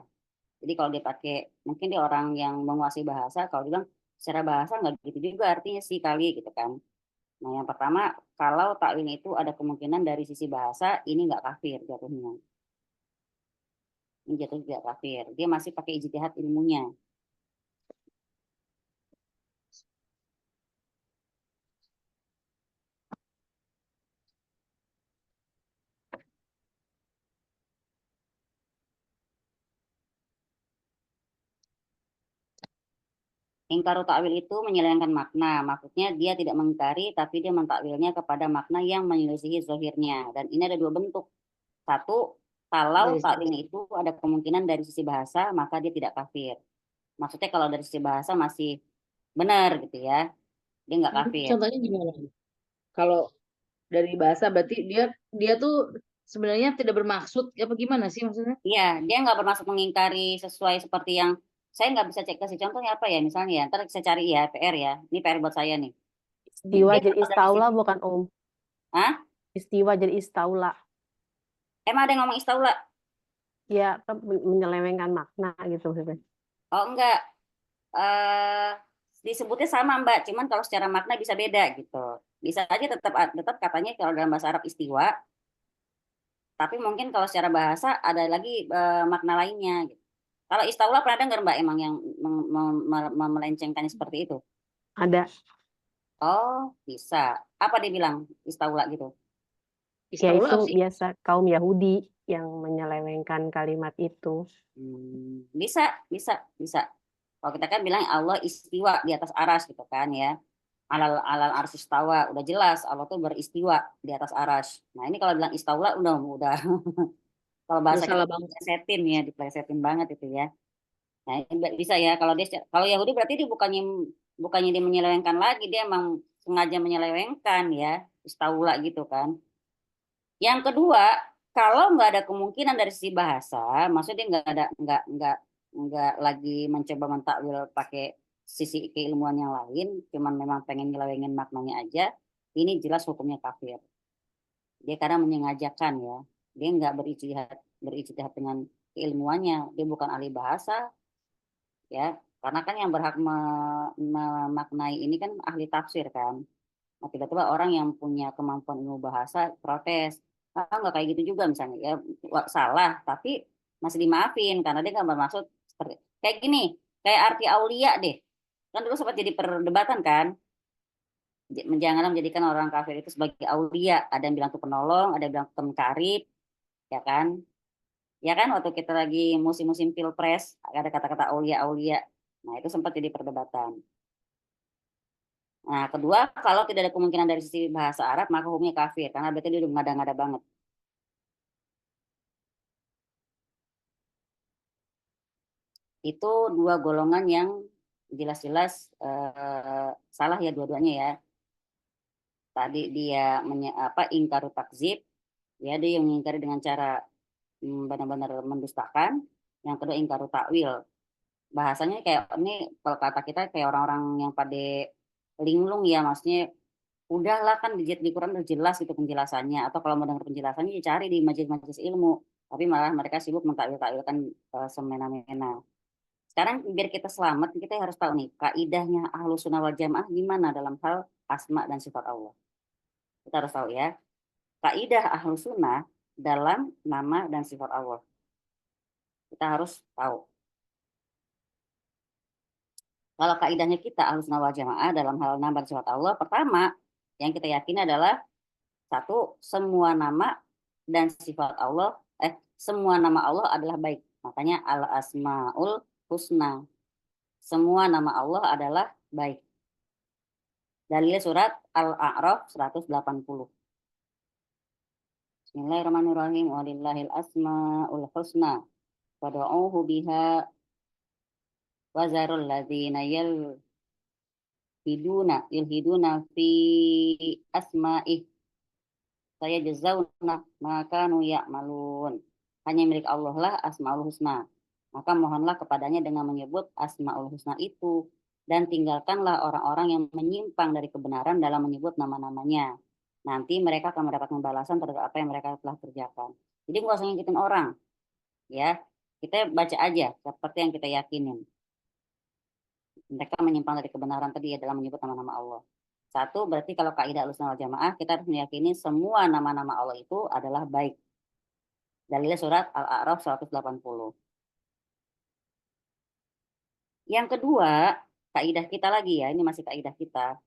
Jadi kalau dia pakai, mungkin dia orang yang menguasai bahasa, kalau dia bilang secara bahasa nggak gitu juga artinya sih kali gitu kan. Nah yang pertama, kalau takwilnya itu ada kemungkinan dari sisi bahasa, ini nggak kafir jatuhnya. Ini jatuh tidak kafir. Dia masih pakai ijtihad ilmunya. Ingkaru ta'wil itu menyelewengkan makna. Maksudnya dia tidak mengingkari, tapi dia mentakwilnya kepada makna yang menyelisihi zahirnya. Dan ini ada dua bentuk. Satu, kalau Dari takwilnya itu ada kemungkinan dari sisi bahasa, maka dia tidak kafir. Maksudnya kalau dari sisi bahasa masih benar gitu ya, dia nggak kafir. contohnya gimana? Kalau dari bahasa berarti dia tuh sebenarnya tidak bermaksud apa gimana sih maksudnya? Iya, dia nggak bermaksud mengingkari sesuai seperti yang saya nggak bisa cek kasih contohnya apa ya misalnya ya. Ntar saya cari ya PR ya. Ini PR buat saya nih. Istiwa Dia jadi kalau dari istaula sisi, bukan Om. Hah? Istiwa jadi istaula. Emang ada yang ngomong istaula? Ya, kan menyelewengkan makna gitu maksudnya. Oh enggak. eh Disebutnya sama Mbak, cuman kalau secara makna bisa beda gitu. Bisa aja tetap katanya kalau dalam bahasa Arab istiwa, tapi mungkin kalau secara bahasa ada lagi makna lainnya gitu. Kalau istaula pernah dengar Mbak emang yang melencengkannya seperti itu? Ada. Oh, bisa. Apa dia bilang istaula gitu? Ya Istaula itu apa sih? biasa kaum Yahudi yang menyelewengkan kalimat itu. Bisa, bisa, bisa. Kalau kita kan bilang Allah istiwa di atas aras gitu kan ya. Alal alal arsistawa, udah jelas Allah tuh beristiwa di atas aras. Nah ini kalau bilang istaula udah kalau Udah bahasa kita salah banget. diplesetin banget itu ya. Nah ini bisa ya kalau Yahudi berarti dia bukannya bukannya dia menyelewengkan lagi, dia emang sengaja menyelewengkan ya, istaula gitu kan. Yang kedua, kalau nggak ada kemungkinan dari sisi bahasa, maksudnya nggak lagi mencoba mentakwil pakai sisi keilmuan yang lain, cuman memang pengen nyelewengin maknanya aja, ini jelas hukumnya kafir. Dia karena menyengajakan ya, dia nggak berijtihad dengan keilmuannya, dia bukan ahli bahasa ya, karena kan yang berhak memaknai ini kan ahli tafsir kan. Nah, tiba-tiba orang yang punya kemampuan ilmu bahasa protes, nggak kayak gitu juga misalnya ya salah, tapi masih dimaafin karena dia nggak bermaksud seperti kayak gini, kayak arti aulia deh, kan dulu sempat jadi perdebatan kan, janganlah menjadikan orang kafir itu sebagai aulia, ada yang bilang itu penolong, ada yang bilang itu karib, ya kan waktu kita lagi musim-musim pilpres ada kata-kata aulia aulia, nah itu sempat jadi perdebatan. Nah, kedua, kalau tidak ada kemungkinan dari sisi bahasa Arab, maka hukumnya kafir, karena berarti dia udah mengada-ngada banget. Itu dua golongan yang jelas-jelas salah ya dua-duanya ya. Tadi dia ingkaru takzib, ya dia yang mengingkari dengan cara benar-benar mendustakan. Yang kedua ingkaru takwil. Bahasanya kayak ini kalau kata kita kayak orang-orang yang pada linglung ya, maksudnya udahlah kan di Quran udah jelas itu penjelasannya, atau kalau mau dengar penjelasannya ya cari di majelis-majelis ilmu, tapi malah mereka sibuk mentakwil-takwilkan semena-mena. Sekarang biar kita selamat kita harus tahu nih kaidahnya Ahlus Sunnah wal Jamaah gimana dalam hal asma dan sifat Allah. Kita harus tahu ya kaidah Ahlus Sunnah dalam nama dan sifat Allah, kita harus tahu. Kalau kaidahnya kita Ahlus Sunnah wal Jamaah dalam hal nama dan sifat Allah, pertama yang kita yakini adalah satu, semua nama dan sifat Allah, semua nama Allah adalah baik. Makanya al-asmaul husna. Semua nama Allah adalah baik. Dalil surat Al-A'raf 180. Bismillahirrahmanirrahim. Walillahil asmaul husna. Fad'uuhu biha wazarul ladzina yulhiduna fi asma'ih. Saya jazauna maka ya'malun. Hanya milik Allah lah asmaul husna. Maka mohonlah kepadanya dengan menyebut asmaul husna itu, dan tinggalkanlah orang-orang yang menyimpang dari kebenaran dalam menyebut nama-namanya. Nanti mereka akan mendapat pembalasan terhadap apa yang mereka telah kerjakan. Jadi nggak usah ngikutin orang, ya. Kita baca aja seperti yang kita yakinin. Mereka menyimpang dari kebenaran tadi ya dalam menyebut nama-nama Allah. Satu, berarti kalau kaidah Ahlussunnah wal Jamaah, kita harus meyakini semua nama-nama Allah itu adalah baik. Dalilnya surat Al-A'raf 180. Yang kedua, kaidah kita lagi ya, ini masih kaidah kita.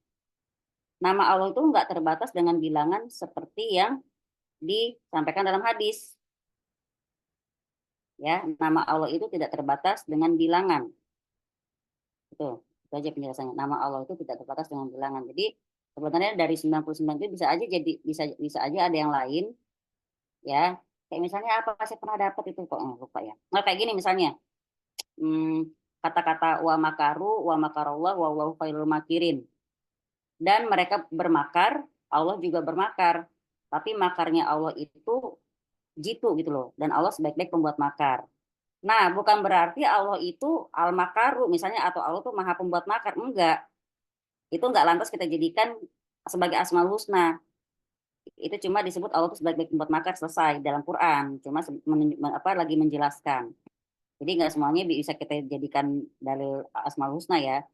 Nama Allah itu enggak terbatas dengan bilangan seperti yang disampaikan dalam hadis. Ya, nama Allah itu tidak terbatas dengan bilangan. Itu Itu aja penjelasannya. Nama Allah itu tidak terbatas dengan bilangan. Jadi sebenarnya dari 99 itu bisa aja jadi bisa aja ada yang lain ya. Kayak misalnya apa saya pernah dapat itu kok lupa ya. Nah, kayak gini misalnya. Kata-kata wa makaru wa makarallah wallahu khairul makirin. Dan mereka bermakar, Allah juga bermakar. Tapi makarnya Allah itu jitu gitu loh. Dan Allah sebaik-baik pembuat makar. Nah, bukan berarti Allah itu al-makaru misalnya atau Allah itu maha pembuat makar. Enggak. Itu enggak lantas kita jadikan sebagai asmaul husna. Itu cuma disebut Allah itu sebaik-baik pembuat makar selesai dalam Quran. Cuma lagi menjelaskan. Jadi nggak semuanya bisa kita jadikan dalil asmaul husna ya.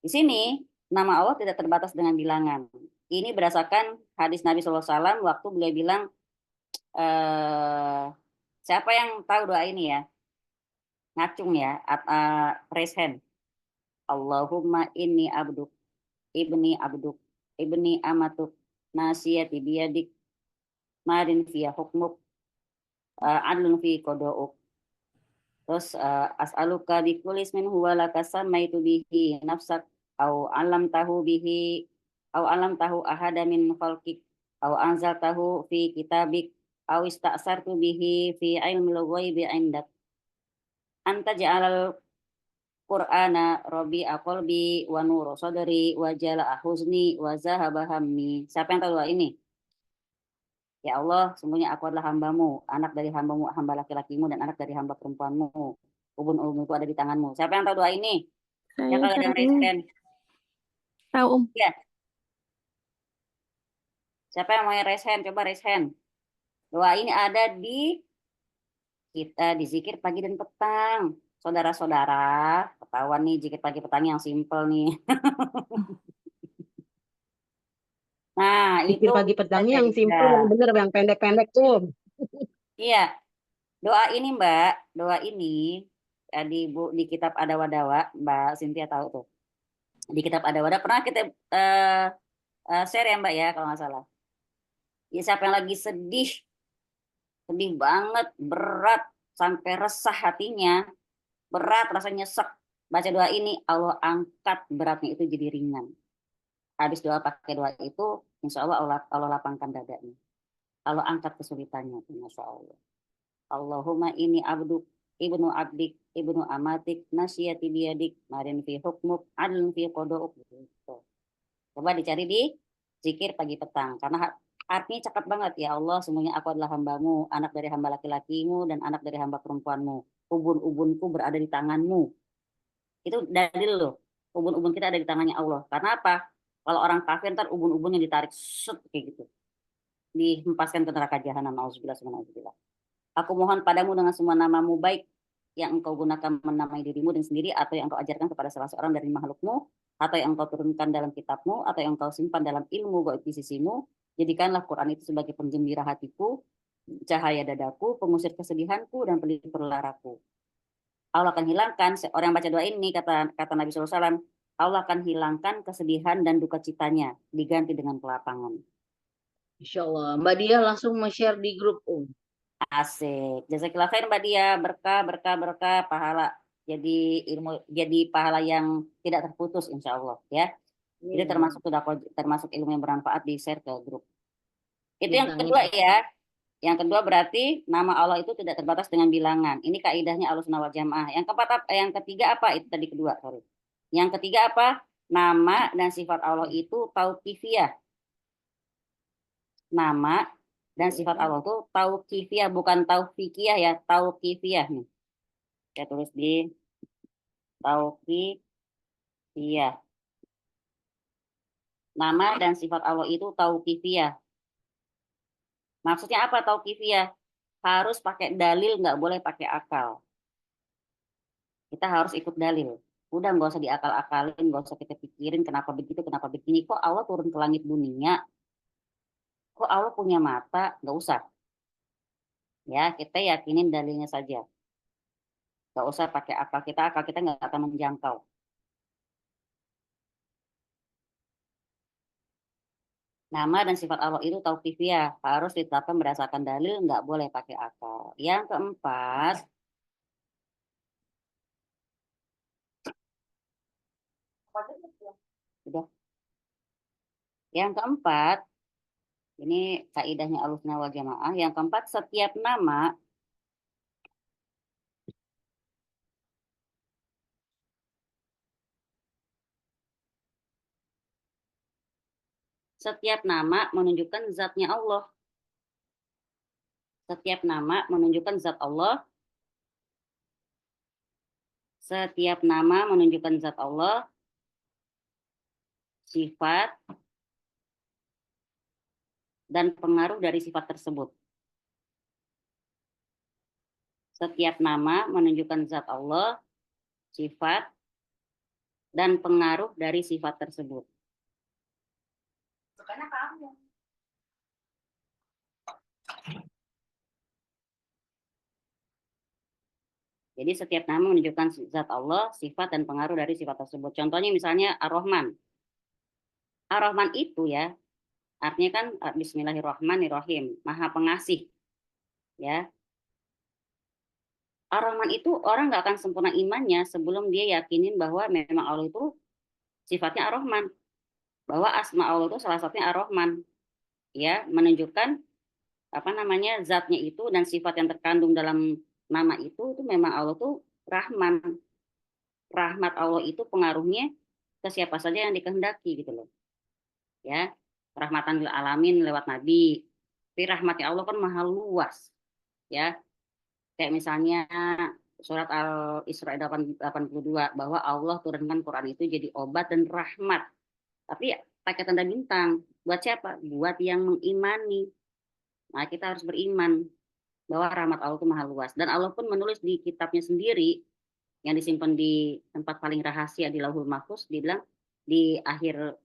Di sini nama Allah tidak terbatas dengan bilangan. Ini berdasarkan hadis Nabi SAW waktu beliau bilang, siapa yang tahu doa ini ya? Ngacung ya, raise hand. Allahumma inni abduk, ibni amatuk, nasiyati biyadik, marin fiya hukmuk, adlun fi kodo'uk. Terus as'aluka bikulis min huwa laka samaitu bihi nafsak au alam tahu bihi au alam tahu ahada min khalqik au anzal tahu fi kitabik au ista'sartu bihi fi ilmil ghaibi indak anta ja'alal Qur'ana rabi'a qalbi wa nuru sadri wa jala'a huzni wa zahaba hammi. Siapa yang tahu doa ini? Ya Allah, sungguhnya aku adalah hambamu, anak dari hambamu, hamba laki-lakimu, dan anak dari hamba perempuanmu. Ubun-ubunku ada di tanganmu. Siapa yang tahu doa ini? Ya kalau ada yang raise hand. Tahu, Ya. Siapa yang mau raise hand? Coba raise hand. Doa ini ada di kita di zikir pagi dan petang. Saudara-saudara, ketahuan nih zikir pagi petang yang simple nih. Nah, Zikir itu pagi petangnya yang jadi simpel, yang bener, yang pendek-pendek tuh. Iya. Doa ini, Mbak, doa ini di kitab Ada-Wadawa, Mbak Cynthia tahu tuh. Di kitab Ada-Wadawa pernah kita share ya, Mbak ya, kalau nggak salah. Ya, siapa yang lagi sedih banget, berat, sampai resah hatinya, berat rasanya nyesek, baca doa ini, Allah angkat beratnya itu jadi ringan. Habis doa pakai doa itu, insya Allah Allah lapangkan dadanya. Allah angkat kesulitannya, Masya Allah. Allahumma ini abduk, ibnu abdik, ibnu amatik, nasyati biyadik, marin fi hukmuk, adlun fi qodok. Gitu. Coba dicari di zikir pagi petang. Karena artinya cakep banget ya Allah, semuanya aku adalah hambamu, anak dari hamba laki-lakimu, dan anak dari hamba perempuanmu. Ubun-ubunku berada di tanganmu. Itu dalil loh. Ubun-ubun kita ada di tangannya Allah. Karena apa? Kalau orang kafir ntar ubun-ubunnya ditarik set kayak gitu. Dihempaskan ke neraka jahanam. Auzubillah. Aku mohon padamu dengan semua namamu baik yang engkau gunakan menamai dirimu dan sendiri atau yang engkau ajarkan kepada salah seorang dari makhlukmu atau yang engkau turunkan dalam kitabmu atau yang engkau simpan dalam ilmu gaib di sisimu. Jadikanlah Quran itu sebagai penggembira hatiku, cahaya dadaku, pengusir kesedihanku dan pelipur laraku. Allah akan hilangkan, orang yang baca doa ini kata Nabi SAW, Allah akan hilangkan kesedihan dan duka citanya diganti dengan kelapangan. Insya Allah. Mbak Dia langsung share di grup Asik. Jazakillah khair Mbak Dia, berkah pahala. Jadi pahala yang tidak terputus insya Allah ya. Jadi termasuk ilmu yang bermanfaat di share ke grup. Itu yang kedua ya. Yang kedua berarti nama Allah itu tidak terbatas dengan bilangan. Ini kaidahnya Ahlussunnah wal Jamaah. Yang ketiga apa? Itu tadi kedua, sorry. Yang ketiga apa? Nama dan sifat Allah itu tauqifiyah. Nama dan sifat Allah itu tauqifiyah, bukan taufikiyah ya, tauqifiyah nih. Saya tulis di tauqifiyah. Nama dan sifat Allah itu tauqifiyah. Maksudnya apa tauqifiyah? Harus pakai dalil, nggak boleh pakai akal. Kita harus ikut dalil. Udah nggak usah diakal-akalin, nggak usah kita pikirin kenapa begitu, kenapa begini. Kok Allah turun ke langit dunia? Kok Allah punya mata? Nggak usah. Ya, kita yakinin dalilnya saja. Nggak usah pakai akal kita nggak akan menjangkau. Nama dan sifat Allah itu tauqifiyah, harus ditetapkan berdasarkan dalil, nggak boleh pakai akal. Yang keempat, Udah. Yang keempat, ini kaidahnya Ahlussunnah wal Jamaah. Yang keempat, setiap nama menunjukkan zatnya Allah. Setiap nama menunjukkan zat Allah. Setiap nama menunjukkan zat Allah, sifat, dan pengaruh dari sifat tersebut. Setiap nama menunjukkan zat Allah, sifat, dan pengaruh dari sifat tersebut. Jadi setiap nama menunjukkan zat Allah, sifat, dan pengaruh dari sifat tersebut. Contohnya misalnya Ar-Rahman. Ar-Rahman itu ya, artinya kan Bismillahirrahmanirrahim, Maha Pengasih. Ya, Ar-Rahman itu orang nggak akan sempurna imannya sebelum dia yakinin bahwa memang Allah itu sifatnya Ar-Rahman. Bahwa asma Allah itu salah satunya Ar-Rahman. Ya, menunjukkan zatnya itu dan sifat yang terkandung dalam nama itu memang Allah itu Rahman. Rahmat Allah itu pengaruhnya ke siapa saja yang dikehendaki gitu loh. Ya, rahmatan lil alamin lewat nabi. Tapi rahmatnya Allah kan maha luas. Ya. Kayak misalnya surat Al-Isra 82 bahwa Allah turunkan Quran itu jadi obat dan rahmat. Tapi pakai tanda bintang. Buat siapa? Buat yang mengimani. Nah, kita harus beriman bahwa rahmat Allah itu maha luas. Dan Allah pun menulis di kitabnya sendiri yang disimpan di tempat paling rahasia di Lauhul Mahfuz, dia bilang di akhir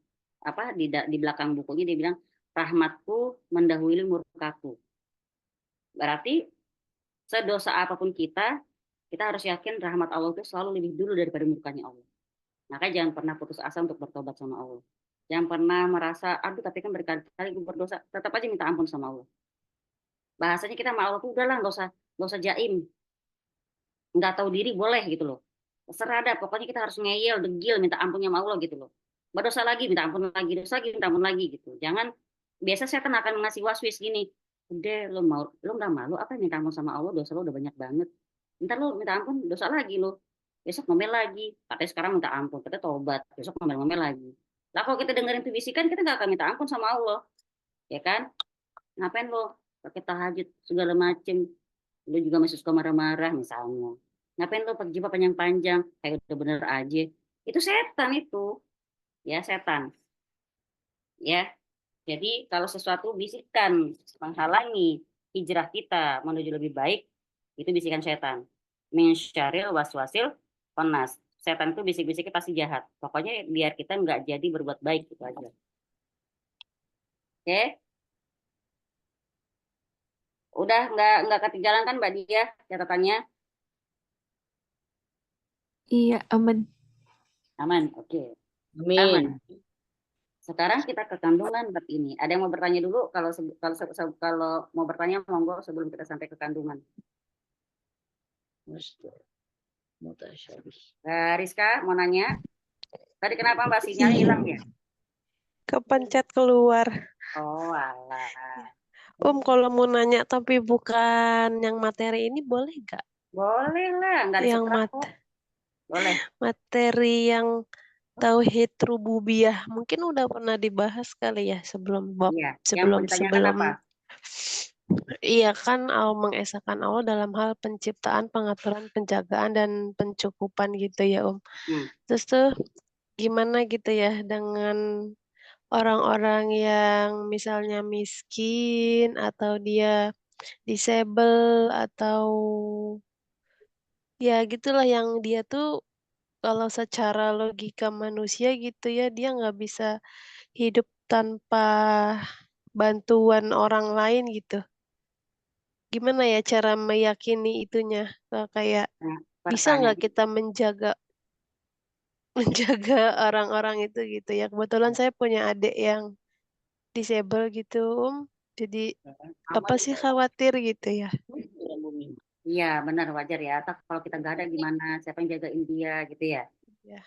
di belakang bukunya dia bilang rahmatku mendahului murkaku. Berarti sedosa apapun kita harus yakin rahmat Allah itu selalu lebih dulu daripada murkanya Allah. Maka jangan pernah putus asa untuk bertobat sama Allah. Jangan pernah merasa, aduh tapi kan berkali-kali gue berdosa, tetap aja minta ampun sama Allah. Bahasanya kita sama Allah tuh udahlah nggak usah jaim, nggak tahu diri boleh gitu loh. Terserah dah, pokoknya kita harus ngeyel, degil, minta ampunnya sama Allah gitu loh. Berdosa lagi, minta ampun lagi, dosa lagi, minta ampun lagi gitu. Jangan, biasa setan akan ngasih waswis gini, udah lo nggak malu apa minta ampun sama Allah, dosa lo udah banyak banget. Ntar lo minta ampun, dosa lagi lo. Besok ngomel lagi, katanya sekarang minta ampun, katanya tobat, besok ngomel-ngomel lagi. Lah kalau kita dengerin itu bisikan, kita nggak akan minta ampun sama Allah, ya kan? Ngapain lo pakai tahajud segala macem, lo juga masih suka marah-marah misalnya. Ngapain lo pakai jilbab panjang-panjang, kayak udah bener aja. Itu setan itu, ya setan. Ya, jadi kalau sesuatu bisikan menghalangi hijrah kita menuju lebih baik, itu bisikan setan. Min syarril waswasil khannas. Setan itu bisik-bisiknya pasti jahat. Pokoknya biar kita nggak jadi berbuat baik itu aja. Oke? Udah nggak ketinggalan kan Mbak Dia catatannya? Iya, aman. Aman, oke. Amin. Aman. Sekarang kita ke kandungan bab ini. Ada yang mau bertanya dulu? Kalau mau bertanya monggo sebelum kita sampai ke kandungan. Rizka mau nanya? Tadi kenapa Mbak sinyalnya hilang ya? Kepencet keluar. Oh alah. Kalau mau nanya tapi bukan yang materi ini boleh nggak? Boleh lah, nggak Yang disetrap kok. Boleh. materi yang tauhid rububiyah mungkin udah pernah dibahas kali ya sebelum Iya. Yang mau ditanyakan apa? Iya kan Allah mengesahkan Allah dalam hal penciptaan, pengaturan, penjagaan dan pencukupan gitu ya Terus tuh gimana gitu ya dengan orang-orang yang misalnya miskin atau dia disable atau ya gitulah yang dia tuh kalau secara logika manusia gitu ya dia nggak bisa hidup tanpa bantuan orang lain gitu. Gimana ya cara meyakini itunya? Kayak Nah, bisa nggak pertanyaan. kita menjaga orang-orang itu gitu ya. Kebetulan saya punya adik yang disable gitu, Jadi apa sih khawatir gitu ya? Iya, benar wajar ya. Atau kalau kita nggak ada gimana? Siapa yang jagain dia gitu ya? Ya.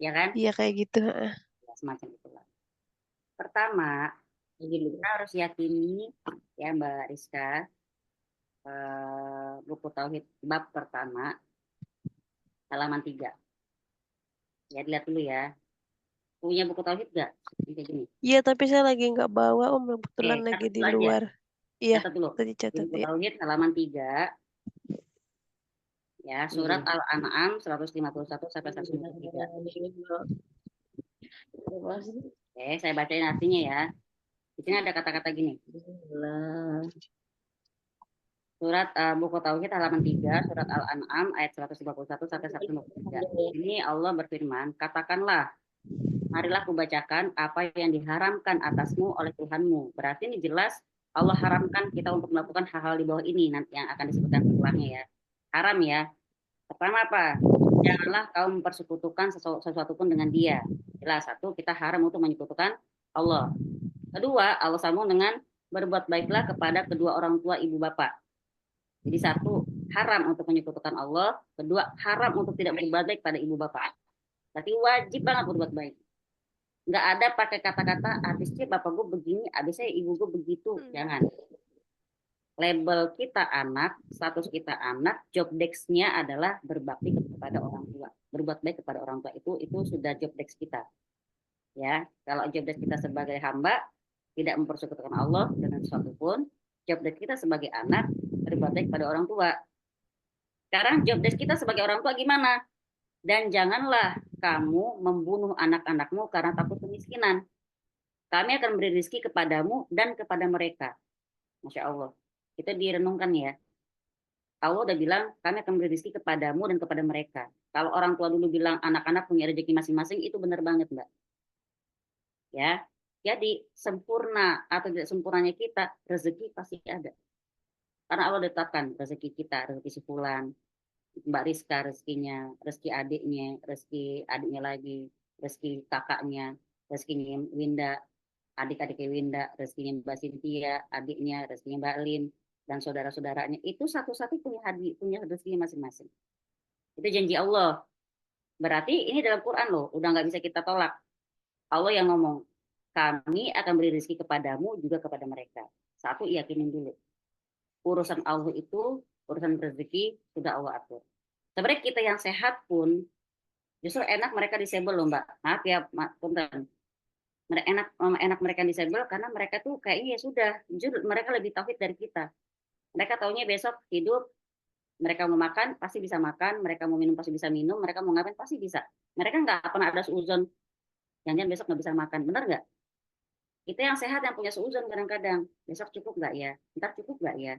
ya kan? Iya kayak gitu. Ya, semacam itulah. Pertama, kita harus yakini ya Mbak Rizka, buku Tauhid bab pertama halaman 3. Ya dilihat dulu ya. Punya buku Tauhid nggak? Ini kayak gini. Iya tapi saya lagi nggak bawa kebetulan lagi Catat di dulu aja. luar. Iya, Catat dulu. tadi Di catat buku ya. Tauhid halaman 3. Ya, surat Al-An'am 151 sampai 153. Oke, saya bacain artinya ya. Di sini ada kata-kata gini. Surat buku Tauhid halaman 3, surat Al-An'am ayat 151 sampai 153. Ini Allah berfirman, katakanlah, marilah kubacakan apa yang diharamkan atasmu oleh Tuhanmu. Berarti ini jelas Allah haramkan kita untuk melakukan hal-hal di bawah ini nanti yang akan disebutkan setelahnya ya. Haram ya. Pertama apa? Janganlah kau mempersekutukan sesuatu pun dengan Dia. Jelas, satu, kita haram untuk menyekutukan Allah. Kedua, Allah sambung dengan berbuat baiklah kepada kedua orang tua ibu bapak. Jadi satu, haram untuk menyekutukan Allah. Kedua, haram untuk tidak berbuat baik pada ibu bapak. Berarti wajib banget berbuat baik. Nggak ada pakai kata-kata, habisnya bapak gue begini, habisnya ibu gue begitu. Jangan. Label kita anak, status kita anak, job desk-nya adalah berbakti kepada orang tua. Berbuat baik kepada orang tua itu sudah job desk kita. Ya, kalau job desk kita sebagai hamba tidak mempersekutukan Allah dengan sesuatu pun, job desk kita sebagai anak berbuat baik pada orang tua. Sekarang job desk kita sebagai orang tua gimana? Dan janganlah kamu membunuh anak-anakmu karena takut kemiskinan. Kami akan beri rezeki kepadamu dan kepada mereka. Masya Allah. Kita direnungkan ya. Allah udah bilang, kami akan beri rezeki kepadamu dan kepada mereka. Kalau orang tua dulu bilang anak-anak punya rezeki masing-masing, itu benar banget, Mbak. Ya. Jadi, sempurna atau tidak sempurnanya kita, rezeki pasti ada. Karena Allah tetapkan rezeki kita, rezeki si fulan, Mbak Rizka rezekinya, rezeki adiknya lagi, rezeki kakaknya, rezekinya Winda, adik-adiknya Winda, rezekinya Mbak Cynthia, adiknya, rezekinya Mbak Lin, dan saudara-saudaranya. Itu satu-satu punya rezeki masing-masing. Itu janji Allah. Berarti ini dalam Quran loh, udah nggak bisa kita tolak. Allah yang ngomong, kami akan beri rezeki kepadamu juga kepada mereka. Satu, yakinin dulu. Urusan Allah itu, urusan rezeki, sudah Allah atur. Sebenarnya kita yang sehat pun, justru enak mereka disable loh Mbak. Maaf ya, punten. Enak mereka disable karena mereka tuh kayaknya ya sudah, jujur mereka lebih tauhid dari kita. Mereka taunya besok hidup, mereka mau makan pasti bisa makan, mereka mau minum pasti bisa minum, mereka mau ngapain pasti bisa. Mereka nggak pernah ada seuzon, jangan besok nggak bisa makan, benar nggak? Kita yang sehat yang punya seuzon kadang-kadang, besok cukup nggak ya? Ntar cukup nggak ya?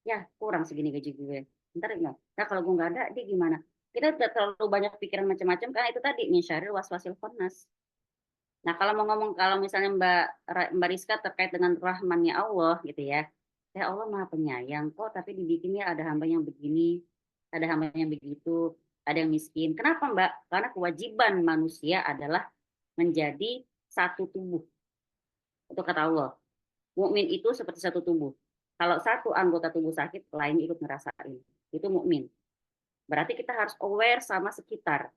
Ya kurang segini gaji gue. Ntar enggak. Nah kalau gue nggak ada, dia gimana? Kita udah terlalu banyak pikiran macam-macam karena itu tadi min syarril waswasil khannas. Nah, kalau misalnya Mbak Rizka terkait dengan rahmannya Allah gitu ya. Ya Allah Maha Penyayang kok, tapi dibikinnya ada hamba yang begini, ada hamba yang begitu, ada yang miskin. Kenapa Mbak? Karena kewajiban manusia adalah menjadi satu tubuh. Itu kata Allah. Mukmin itu seperti satu tubuh. Kalau satu anggota tubuh sakit, lain ikut ngerasain. Itu mukmin. Berarti kita harus aware sama sekitar.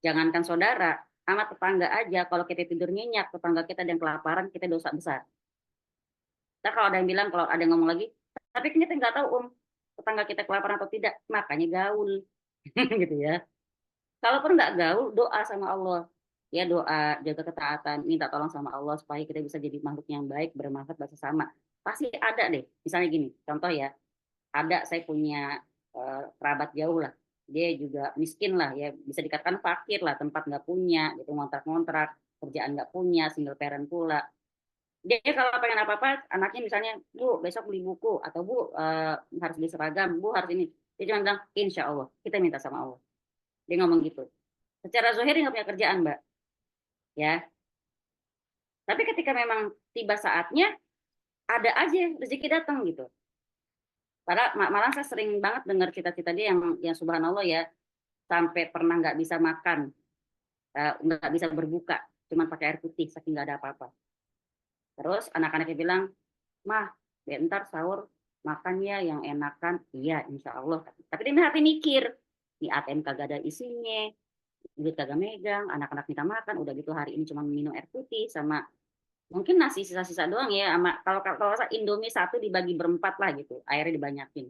Jangankan saudara, sama tetangga aja, kalau kita tidur nyenyak, tetangga kita ada yang kelaparan, kita dosa besar. Nah, kalau ada yang bilang, kalau ada yang ngomong lagi, tapi kita nggak tahu tetangga kita kelaparan atau tidak, makanya gaul, gitu ya. Kalaupun nggak gaul, doa sama Allah. Ya doa, jaga ketaatan, minta tolong sama Allah supaya kita bisa jadi makhluk yang baik, bermanfaat buat sesama. Pasti ada deh. Misalnya gini, contoh ya, saya punya kerabat jauh lah. Dia juga miskin lah ya, bisa dikatakan fakir lah, tempat nggak punya, gitu ngontrak-ngontrak, kerjaan nggak punya, single parent pula. Dia kalau pengen apa-apa, anaknya misalnya, Bu, besok beli buku, atau Bu, harus beli seragam, Bu harus ini. Dia cuma bilang, insya Allah, kita minta sama Allah. Dia ngomong gitu. Secara zahir dia nggak punya kerjaan, Mbak. Ya. Tapi ketika memang tiba saatnya, ada aja rezeki datang gitu. Padahal malah saya sering banget dengar cita-cita dia yang subhanallah ya, sampai pernah nggak bisa makan, nggak bisa berbuka, cuma pakai air putih, saking nggak ada apa-apa. Terus anak-anaknya bilang, Mah, bentar sahur makan ya yang enakan. Iya, insya Allah. Tapi dia hati mikir, di ATM kagak ada isinya, duit kagak megang, anak-anak minta makan, udah gitu hari ini cuma minum air putih sama mungkin nasi sisa-sisa doang ya, sama kalau Indomie satu dibagi berempat lah gitu, airnya dibanyakin.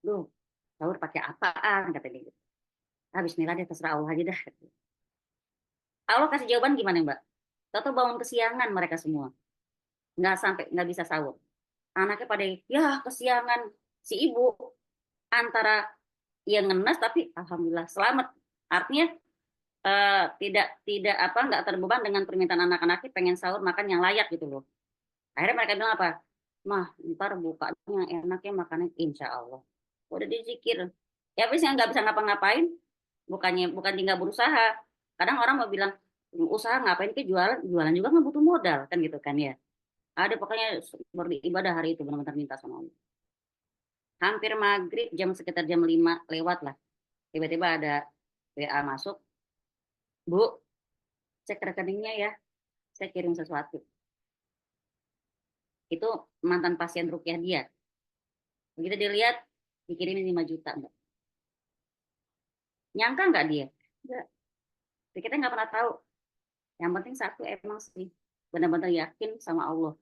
Duh, sahur pakai apaan kata dia gitu. Ah, bismillah deh terserah Allah aja dah. Allah kasih jawaban gimana Mbak? Tahu bangun kesiangan mereka semua, nggak bisa sahur. Anaknya pada ya kesiangan, si ibu antara ya ngenes tapi alhamdulillah selamat. Artinya tidak apa nggak terbeban dengan permintaan anak-anaknya pengen sahur makan yang layak gitu loh. Akhirnya mereka bilang apa? Mah, ntar bukanya yang enaknya makannya insya Allah. Udah dizikir. Ya biasanya nggak bisa ngapa-ngapain, bukan tinggal berusaha. Kadang orang mau bilang usaha ngapain ke jualan juga nggak butuh modal kan gitu kan ya. Ada pokoknya beribadah hari itu benar-benar minta sama Allah. Hampir maghrib sekitar jam 5 lewat lah. Tiba-tiba ada WA masuk. Bu, cek rekeningnya ya. Saya kirim sesuatu. Itu mantan pasien rukyah dia. Begitu dilihat, dikirimin 5 juta, Mbak. Nyangka nggak dia? Enggak. Kita nggak pernah tahu. Yang penting satu emang sih, benar-benar yakin sama Allah.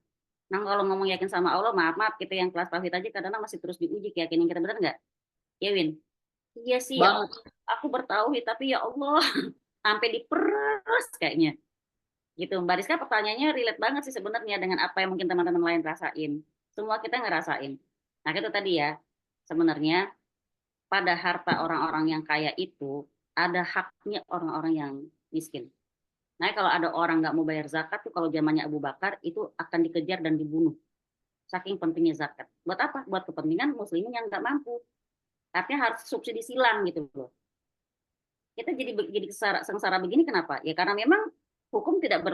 Nah kalau ngomong yakin sama Allah, maaf kita yang kelas tauhid aja kadang-kadang masih terus diuji keyakinan kita, benar nggak? Ya Win? Iya sih, ya Allah. Aku bertauhid, tapi ya Allah, sampai diperes kayaknya. Gitu, Mbak Rizka pertanyaannya relate banget sih sebenarnya dengan apa yang mungkin teman-teman lain rasain. Semua kita ngerasain. Nah itu tadi ya, sebenarnya pada harta orang-orang yang kaya itu ada haknya orang-orang yang miskin. Nah kalau ada orang nggak mau bayar zakat tuh kalau zamannya Abu Bakar itu akan dikejar dan dibunuh. Saking pentingnya zakat. Buat apa? Buat kepentingan muslimin yang nggak mampu. Artinya harus subsidi silang gitu loh. Kita jadi sengsara begini kenapa? Ya karena memang hukum tidak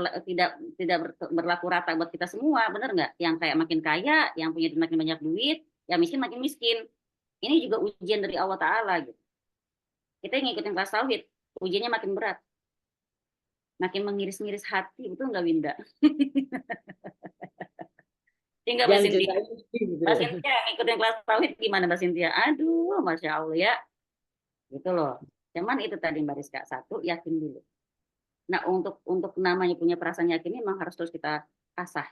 berlaku rata buat kita semua, benar nggak? Yang kayak makin kaya, yang punya makin banyak duit, yang miskin makin miskin. Ini juga ujian dari Allah Ta'ala gitu. Kita yang ngikutin kelas tauhid, ujiannya makin berat. Makin mengiris-ngiris hati, betul nggak Winda? Tinggal Mbak Sintia. Mbak Sintia ngikutin kelas tauhid gimana Mbak Sintia? Aduh, Masya Allah ya. Gitu loh. Cuman itu tadi Mbak Rizka, satu, yakin dulu. Nah, untuk namanya punya perasaan yakin memang harus terus kita asah,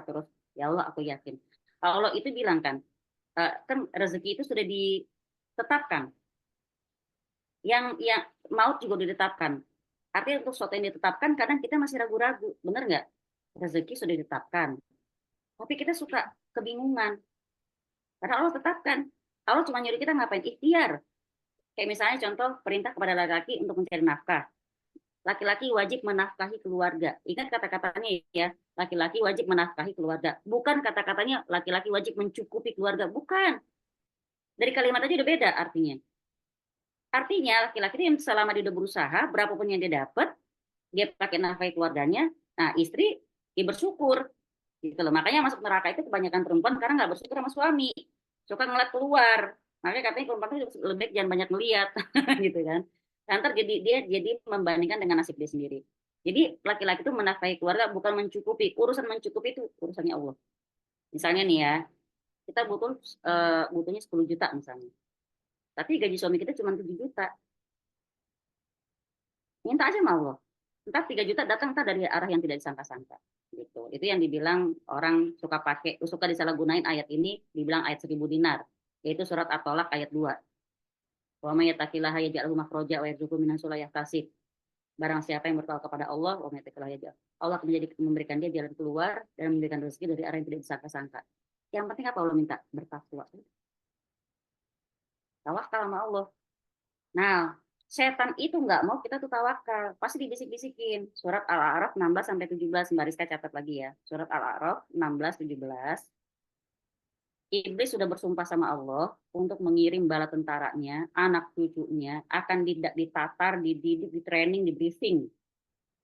terus. Ya Allah, aku yakin. Allah itu bilang kan rezeki itu sudah ditetapkan. Yang maut juga ditetapkan. Artinya untuk sesuatu yang ditetapkan, kadang kita masih ragu-ragu, benar nggak? Rezeki sudah ditetapkan, tapi kita suka kebingungan. Karena Allah tetapkan. Allah cuma nyuruh kita ngapain? Ikhtiar. Kayak misalnya contoh perintah kepada laki-laki untuk mencari nafkah. Laki-laki wajib menafkahi keluarga. Ingat kata-katanya ya, laki-laki wajib menafkahi keluarga. Bukan kata-katanya laki-laki wajib mencukupi keluarga. Bukan. Dari kalimat aja udah beda artinya. Artinya laki-laki yang selama dia udah berusaha, berapapun yang dia dapat, dia pakai nafkahi keluarganya. Nah istri dia bersyukur. Gitu loh. Makanya masuk neraka itu kebanyakan perempuan karena nggak bersyukur sama suami. Suka ngeliat keluar. Makanya katanya perempuan itu lebih jangan banyak melihat. Gitu kan. Nanti dia jadi membandingkan dengan nasib dia sendiri. Jadi laki-laki itu menafkahi keluarga bukan mencukupi. Urusan mencukupi itu urusannya Allah. Misalnya nih ya, kita butuhnya 10 juta misalnya. Tapi gaji suami kita cuma 7 juta. Minta aja sama Allah. Entar 3 juta datang dari arah yang tidak disangka-sangka. Gitu. Itu yang dibilang orang suka disalahgunain ayat ini, dibilang ayat 1000 dinar. Yaitu surat At-Tolak ayat 2. Wa may yattaqillaha yaj'al lahu makhraja wa yarzuqhu min haitsu la yahtasib. Barang siapa yang bertawakal kepada Allah, wa may yattaqillaha yaj'al. Allah akan memberikan dia jalan keluar dan memberikan rezeki dari arah yang tidak disangka-sangka. Yang penting apa Allah minta? Bertakwa. Tawakal sama Allah. Nah, setan itu nggak mau kita tuh tawakal. Pasti dibisik-bisikin. Surat Al-A'raf 16 sampai 17, Mbak Rizka catat lagi ya. Surat Al-A'raf 16 17. Iblis sudah bersumpah sama Allah untuk mengirim bala tentaranya, anak cucunya akan ditatar, dididik, di training, di briefing.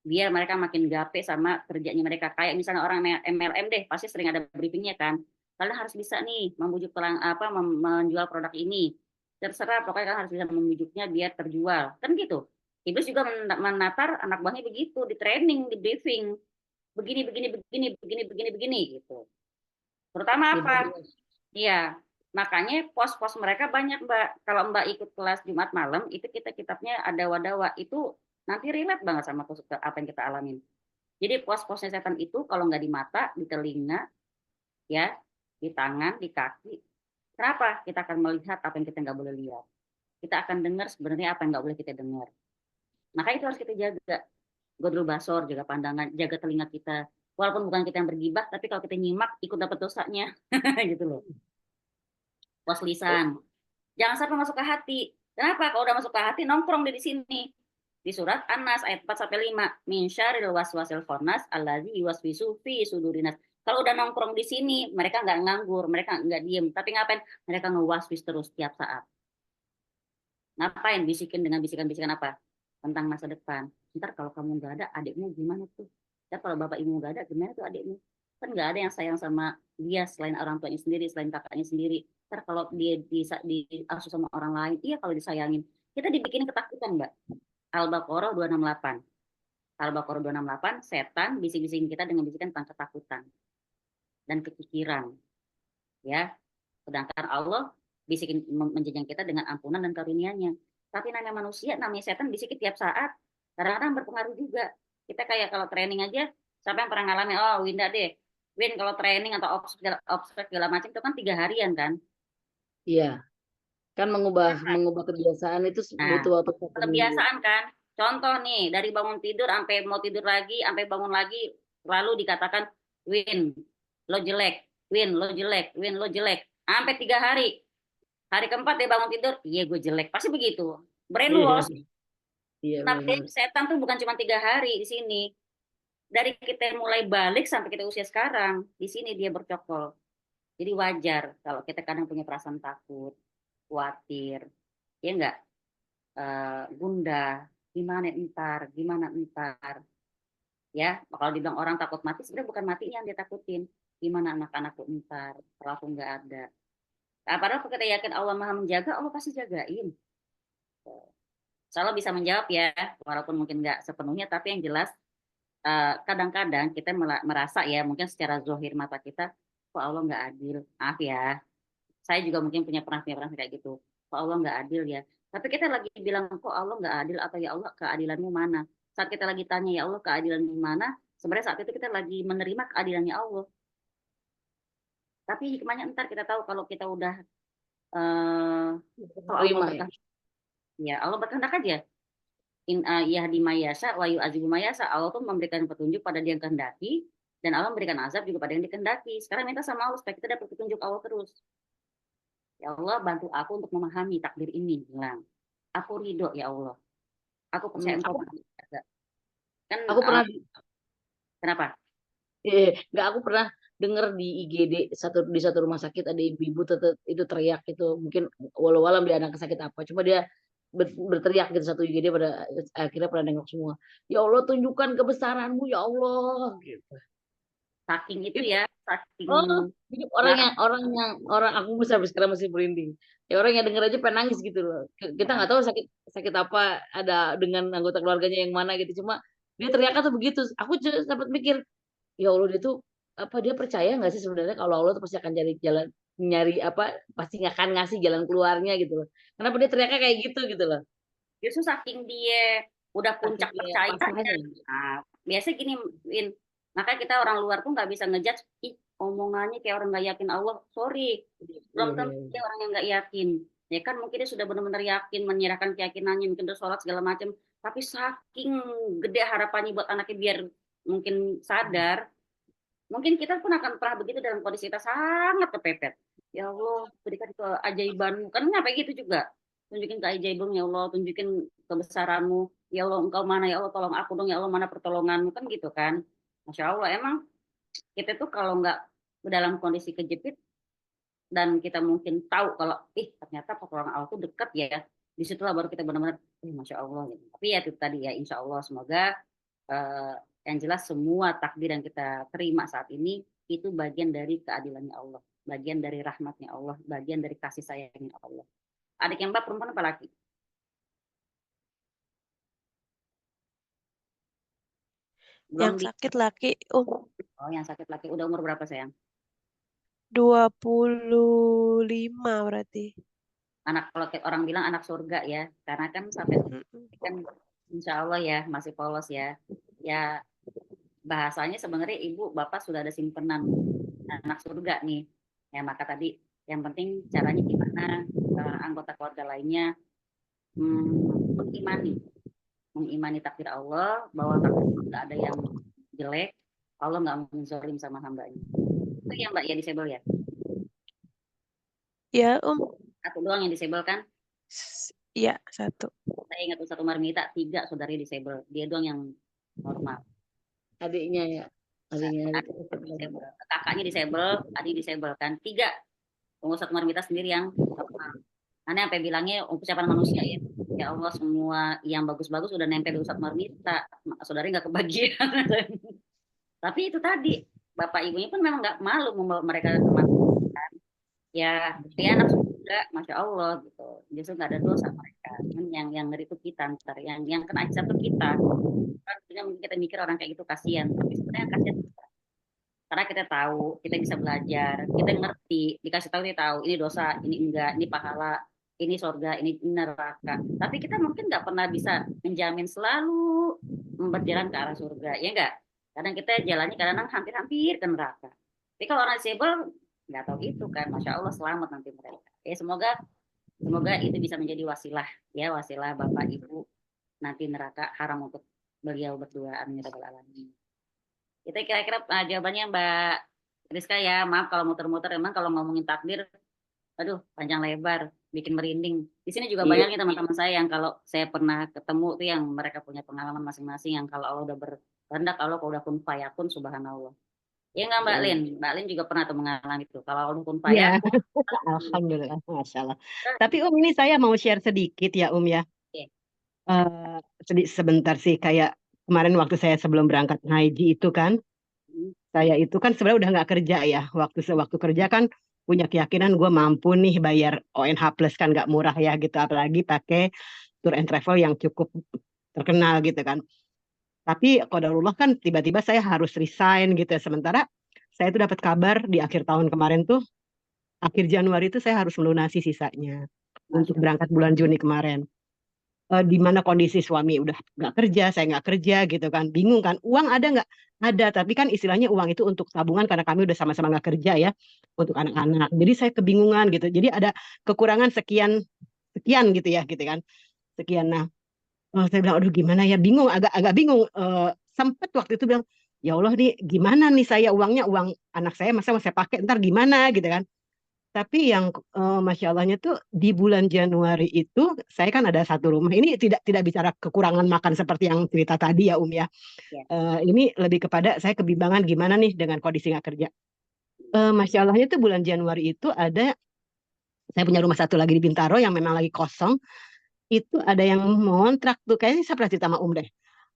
Biar mereka makin gape sama kerjanya mereka. Kayak misalnya orang MLM deh, pasti sering ada briefingnya kan. Kalian harus bisa nih membujuk menjual produk ini. Terserah, pokoknya kan harus bisa membujuknya biar terjual. Kan gitu. Iblis juga menatar anak buahnya begitu, di training, di briefing. Begini gitu. Terutama apa? Iya, Makanya pos-pos mereka banyak, Mbak. Kalau Mbak ikut kelas Jumat malam, itu kita kitabnya ada wadawa. Itu nanti relate banget sama apa yang kita alamin. Jadi pos-posnya setan itu kalau nggak di mata, di telinga, ya, di tangan, di kaki. Kenapa? Kita akan melihat apa yang kita nggak boleh lihat. Kita akan dengar sebenarnya apa yang nggak boleh kita dengar. Maka itu harus kita jaga. Godul basor, jaga pandangan, jaga telinga kita. Walaupun bukan kita yang bergibah, tapi kalau kita nyimak, ikut dapat dosanya. Gitu loh. Puas lisan. Jangan sampai masuk ke hati. Kenapa? Kalau udah masuk ke hati, nongkrong di sini. Di surat An-Nas ayat 4-5. Min syarril waswasil khannas allazi yuwaswisu fi sudurinas. Kalau udah nongkrong di sini, mereka nggak nganggur, mereka nggak diem. Tapi ngapain? Mereka ngewaswis terus tiap saat. Ngapain? Bisikin dengan bisikan-bisikan apa? Tentang masa depan. Ntar kalau kamu nggak ada, adikmu gimana tuh? Ya kalau bapak ibu nggak ada, gimana tuh adikmu? Kan nggak ada yang sayang sama dia selain orang tuanya sendiri, selain kakaknya sendiri. Ntar kalau dia diasuh sama orang lain, iya kalau disayangin. Kita dibikin ketakutan, Mbak. Al-Baqarah 268. Al-Baqarah 268, setan bisik-bisikin kita dengan bisikan tentang ketakutan dan kepikiran. Ya, sedangkan Allah bisikin menjenjang kita dengan ampunan dan karunia-Nya. Tapi namanya manusia, namanya setan bisikin tiap saat. Kadang-kadang berpengaruh juga. Kita kayak kalau training aja, siapa yang pernah ngalamin? Oh, Winda deh. Win, kalau training atau obspek segala macam itu kan 3 harian kan? Iya, kan mengubah kebiasaan itu Nah, butuh waktu 1 minggu. kebiasaan kan. Contoh nih, dari bangun tidur sampai mau tidur lagi, sampai bangun lagi, lalu dikatakan, Win, lo jelek, Win, lo jelek, Win, lo jelek. Sampai 3 hari. Hari keempat dia bangun tidur, iya gue jelek. Pasti begitu. Brainwash. Iya, Tapi benar. setan tuh bukan cuma 3 hari di sini. Dari kita mulai balik sampai kita usia sekarang, di sini dia bercokol. Jadi wajar kalau kita kadang punya perasaan takut, khawatir, ya enggak, gundah, gimana entar, ya. Kalau dibilang orang takut mati, sebenarnya bukan matinya yang dia takutin, gimana anak-anakku entar, kalau aku nggak ada. Nah, padahal kalau kita yakin Allah Maha menjaga, Allah pasti jagain. Selalu bisa menjawab ya, walaupun mungkin nggak sepenuhnya, tapi yang jelas kadang-kadang kita merasa ya, mungkin secara zohir mata kita, kok Allah nggak adil. Maaf ya, saya juga mungkin pernah kayak gitu. Kok Allah nggak adil ya. Tapi kita lagi bilang, kok Allah nggak adil, atau ya Allah keadilanmu mana. Saat kita lagi tanya, ya Allah keadilanmu mana, sebenarnya saat itu kita lagi menerima keadilannya Allah. Tapi hikmahnya entar kita tahu kalau kita udah Allah berkehendak, ya Allah berkehendak aja. Yahdi mayasa wa yu'adzibu mayasa. Allah tuh memberikan petunjuk pada dia yang kehendaki, dan Allah memberikan azab juga pada yang dikehendaki. Sekarang minta sama Allah supaya kita dapat petunjuk Allah terus. Ya Allah, bantu aku untuk memahami takdir ini. Bilang, aku ridho ya Allah. Aku percaya Engkau kan. Aku pernah Kenapa? Enggak, aku pernah dengar di IGD di satu rumah sakit ada ibu-ibu itu teriak itu, mungkin walau-walau dia anak sakit apa, cuma dia berteriak gitu satu IGD, pada akhirnya pada nengok semua. Ya Allah, tunjukkan kebesaranmu ya Allah gitu. Saking itu ya, saking Jadi orang aku sampai sekarang masih merinding. Ya orang yang denger aja pengen nangis gitu loh. Kita nggak tahu sakit apa ada dengan anggota keluarganya yang mana gitu. Cuma dia teriaknya tuh begitu. Aku sempat mikir, ya Allah, dia tuh dia percaya nggak sih sebenarnya kalau Allah tuh pasti akan pasti akan ngasih jalan keluarnya gitu loh. Kenapa dia teriaknya kayak gitu loh. Justru saking dia udah puncak percayanya. Nah, biasanya gini, Win. Makanya kita orang luar tuh nggak bisa ngejudge, ih omongannya kayak orang nggak yakin Allah. Sorry, belum tentu dia orang yang nggak yakin. Ya kan mungkin dia sudah benar-benar yakin, menyerahkan keyakinannya, mungkin udah sholat segala macam. Tapi saking gede harapannya buat anaknya biar mungkin sadar, mungkin kita pun akan pernah begitu dalam kondisi kita sangat kepepet. Ya Allah, berikan keajaibanmu. Kan nyampe gitu juga. Tunjukin keajaibanmu ya Allah, tunjukin kebesaranmu. Ya Allah, engkau mana ya Allah, tolong aku dong ya Allah, mana pertolonganmu, kan gitu kan. Masya Allah, emang kita tuh kalau nggak dalam kondisi kejepit dan kita mungkin tahu kalau ternyata pertolongan Allah tuh dekat ya, disitulah baru kita benar-benar Masya Allah gitu. Tapi ya itu tadi ya, insya Allah semoga yang jelas semua takdir yang kita terima saat ini itu bagian dari keadilannya Allah, bagian dari rahmatnya Allah, bagian dari kasih sayangnya Allah. Adik yang Mbak perempuan apa laki? Yang sakit laki, Oh, yang sakit laki. Udah umur berapa sayang? 25 berarti. Kalau orang bilang anak surga ya, karena kan sampai kan insya Allah ya masih polos ya. Ya bahasanya sebenarnya ibu bapak sudah ada simpenan anak surga nih. Ya maka tadi yang penting caranya gimana anggota keluarga lainnya mengimani takdir Allah bahwa takdir nggak ada yang jelek, Allah nggak menzolim sama hambanya. Itu ya Mbak ya disable ya? Ya, Satu doang yang disable kan? Iya, 1. Saya ingat Ustadz Umar Minta 3 saudari disable, dia doang yang normal. Adiknya ya. Adiknya Disable. Kakaknya disable, adik disable kan 3. Ustadz Umar Minta sendiri yang normal. Aneh sampai bilangnya persiapan manusia ya. Ya Allah semua yang bagus-bagus udah nempel di Ustadz Umar Minta, saudari nggak kebagian. Tapi itu tadi bapak ibunya pun memang nggak malu membawa mereka ke kan. Ya, dia anak juga, masya Allah gitu. Justru nggak ada dosa mereka. Yang ngeri itu kita, ntar yang kena hisab itu kita. Kan mungkin kita mikir orang kayak gitu kasihan, tapi sebenarnya kasihan kita. Karena kita tahu, kita bisa belajar, kita ngerti, dikasih tahu kita tahu ini dosa, ini enggak, ini pahala, ini surga, ini neraka. Tapi kita mungkin nggak pernah bisa menjamin selalu berjalan ke arah surga, ya enggak? Kadang kita jalannya kadang hampir-hampir ke neraka. Tapi kalau orang disable nggak tahu itu kan, masya Allah selamat nanti mereka. Ya semoga itu bisa menjadi wasilah ya, wasilah bapak ibu nanti neraka haram untuk beliau berdua, amin ya rabbal alamin. Itu kira-kira jawabannya Mbak Rizka ya. Maaf kalau muter-muter, emang kalau ngomongin takdir, aduh panjang lebar, bikin merinding. Di sini juga banyak nih teman-teman saya yang kalau saya pernah ketemu tuh yang mereka punya pengalaman masing-masing yang kalau Allah udah berkehendak, Allah kalau udah kun fayakun, subhanallah. Ya nggak Mbak Lin? Mbak Lin juga pernah tuh mengalami itu. Kalau Allah kun Iya, fayakun. alhamdulillah, masya Allah. Tapi ini saya mau share sedikit ya ya. Oke. Sebentar sih, kayak kemarin waktu saya sebelum berangkat haji itu kan, saya itu kan sebenarnya udah nggak kerja ya. Waktu kerja kan punya keyakinan gue mampu nih bayar ONH Plus, kan nggak murah ya gitu, apalagi pakai tour and travel yang cukup terkenal gitu kan. Tapi qadarullah kan tiba-tiba saya harus resign gitu ya. Sementara saya tuh dapat kabar di akhir tahun kemarin tuh, akhir Januari itu saya harus melunasi sisanya untuk berangkat bulan Juni kemarin. Di mana kondisi suami udah nggak kerja, saya nggak kerja gitu kan, bingung kan, uang ada nggak? Ada, tapi kan istilahnya uang itu untuk tabungan karena kami udah sama-sama nggak kerja ya, untuk anak-anak. Jadi saya kebingungan gitu. Jadi ada kekurangan sekian sekian gitu ya, gitu kan, sekian. Nah, saya bilang, aduh gimana ya, bingung, agak bingung. Sempet waktu itu bilang, ya Allah nih gimana nih, saya uangnya uang anak saya, masa mau saya pakai ntar gimana gitu kan. Tapi yang masya Allahnya tuh di bulan Januari itu saya kan ada satu rumah. Ini tidak bicara kekurangan makan seperti yang cerita tadi ya ya. Ini lebih kepada saya kebimbangan gimana nih dengan kondisi nggak kerja. Masya Allahnya tuh bulan Januari itu ada, saya punya rumah satu lagi di Bintaro yang memang lagi kosong. Itu ada yang ngontrak tuh, kayaknya saya pernah cerita sama deh.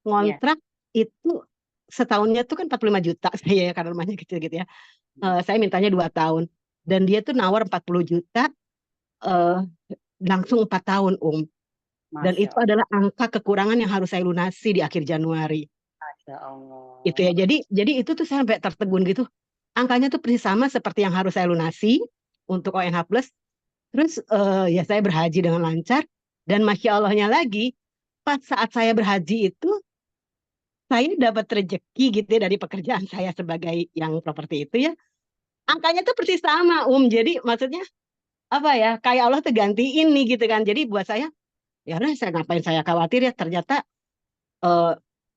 Ngontrak itu setahunnya tuh kan 45 juta saya ya, karena rumahnya kecil gitu ya. Saya mintanya 2 tahun. Dan dia tuh nawar 40 juta langsung 4 tahun Dan itu adalah angka kekurangan yang harus saya lunasi di akhir Januari. Masya Allah. Itu ya, jadi itu tuh saya sampai tertegun gitu. Angkanya tuh persis sama seperti yang harus saya lunasi untuk ONH Plus. Terus ya saya berhaji dengan lancar. Dan Masya Allahnya lagi, pas saat saya berhaji itu, saya dapat rezeki gitu ya dari pekerjaan saya sebagai yang properti itu ya. Angkanya tuh persis sama Jadi maksudnya apa ya, kayak Allah tuh gantiin nih gitu kan. Jadi buat saya, ya udah, saya ngapain saya khawatir ya, ternyata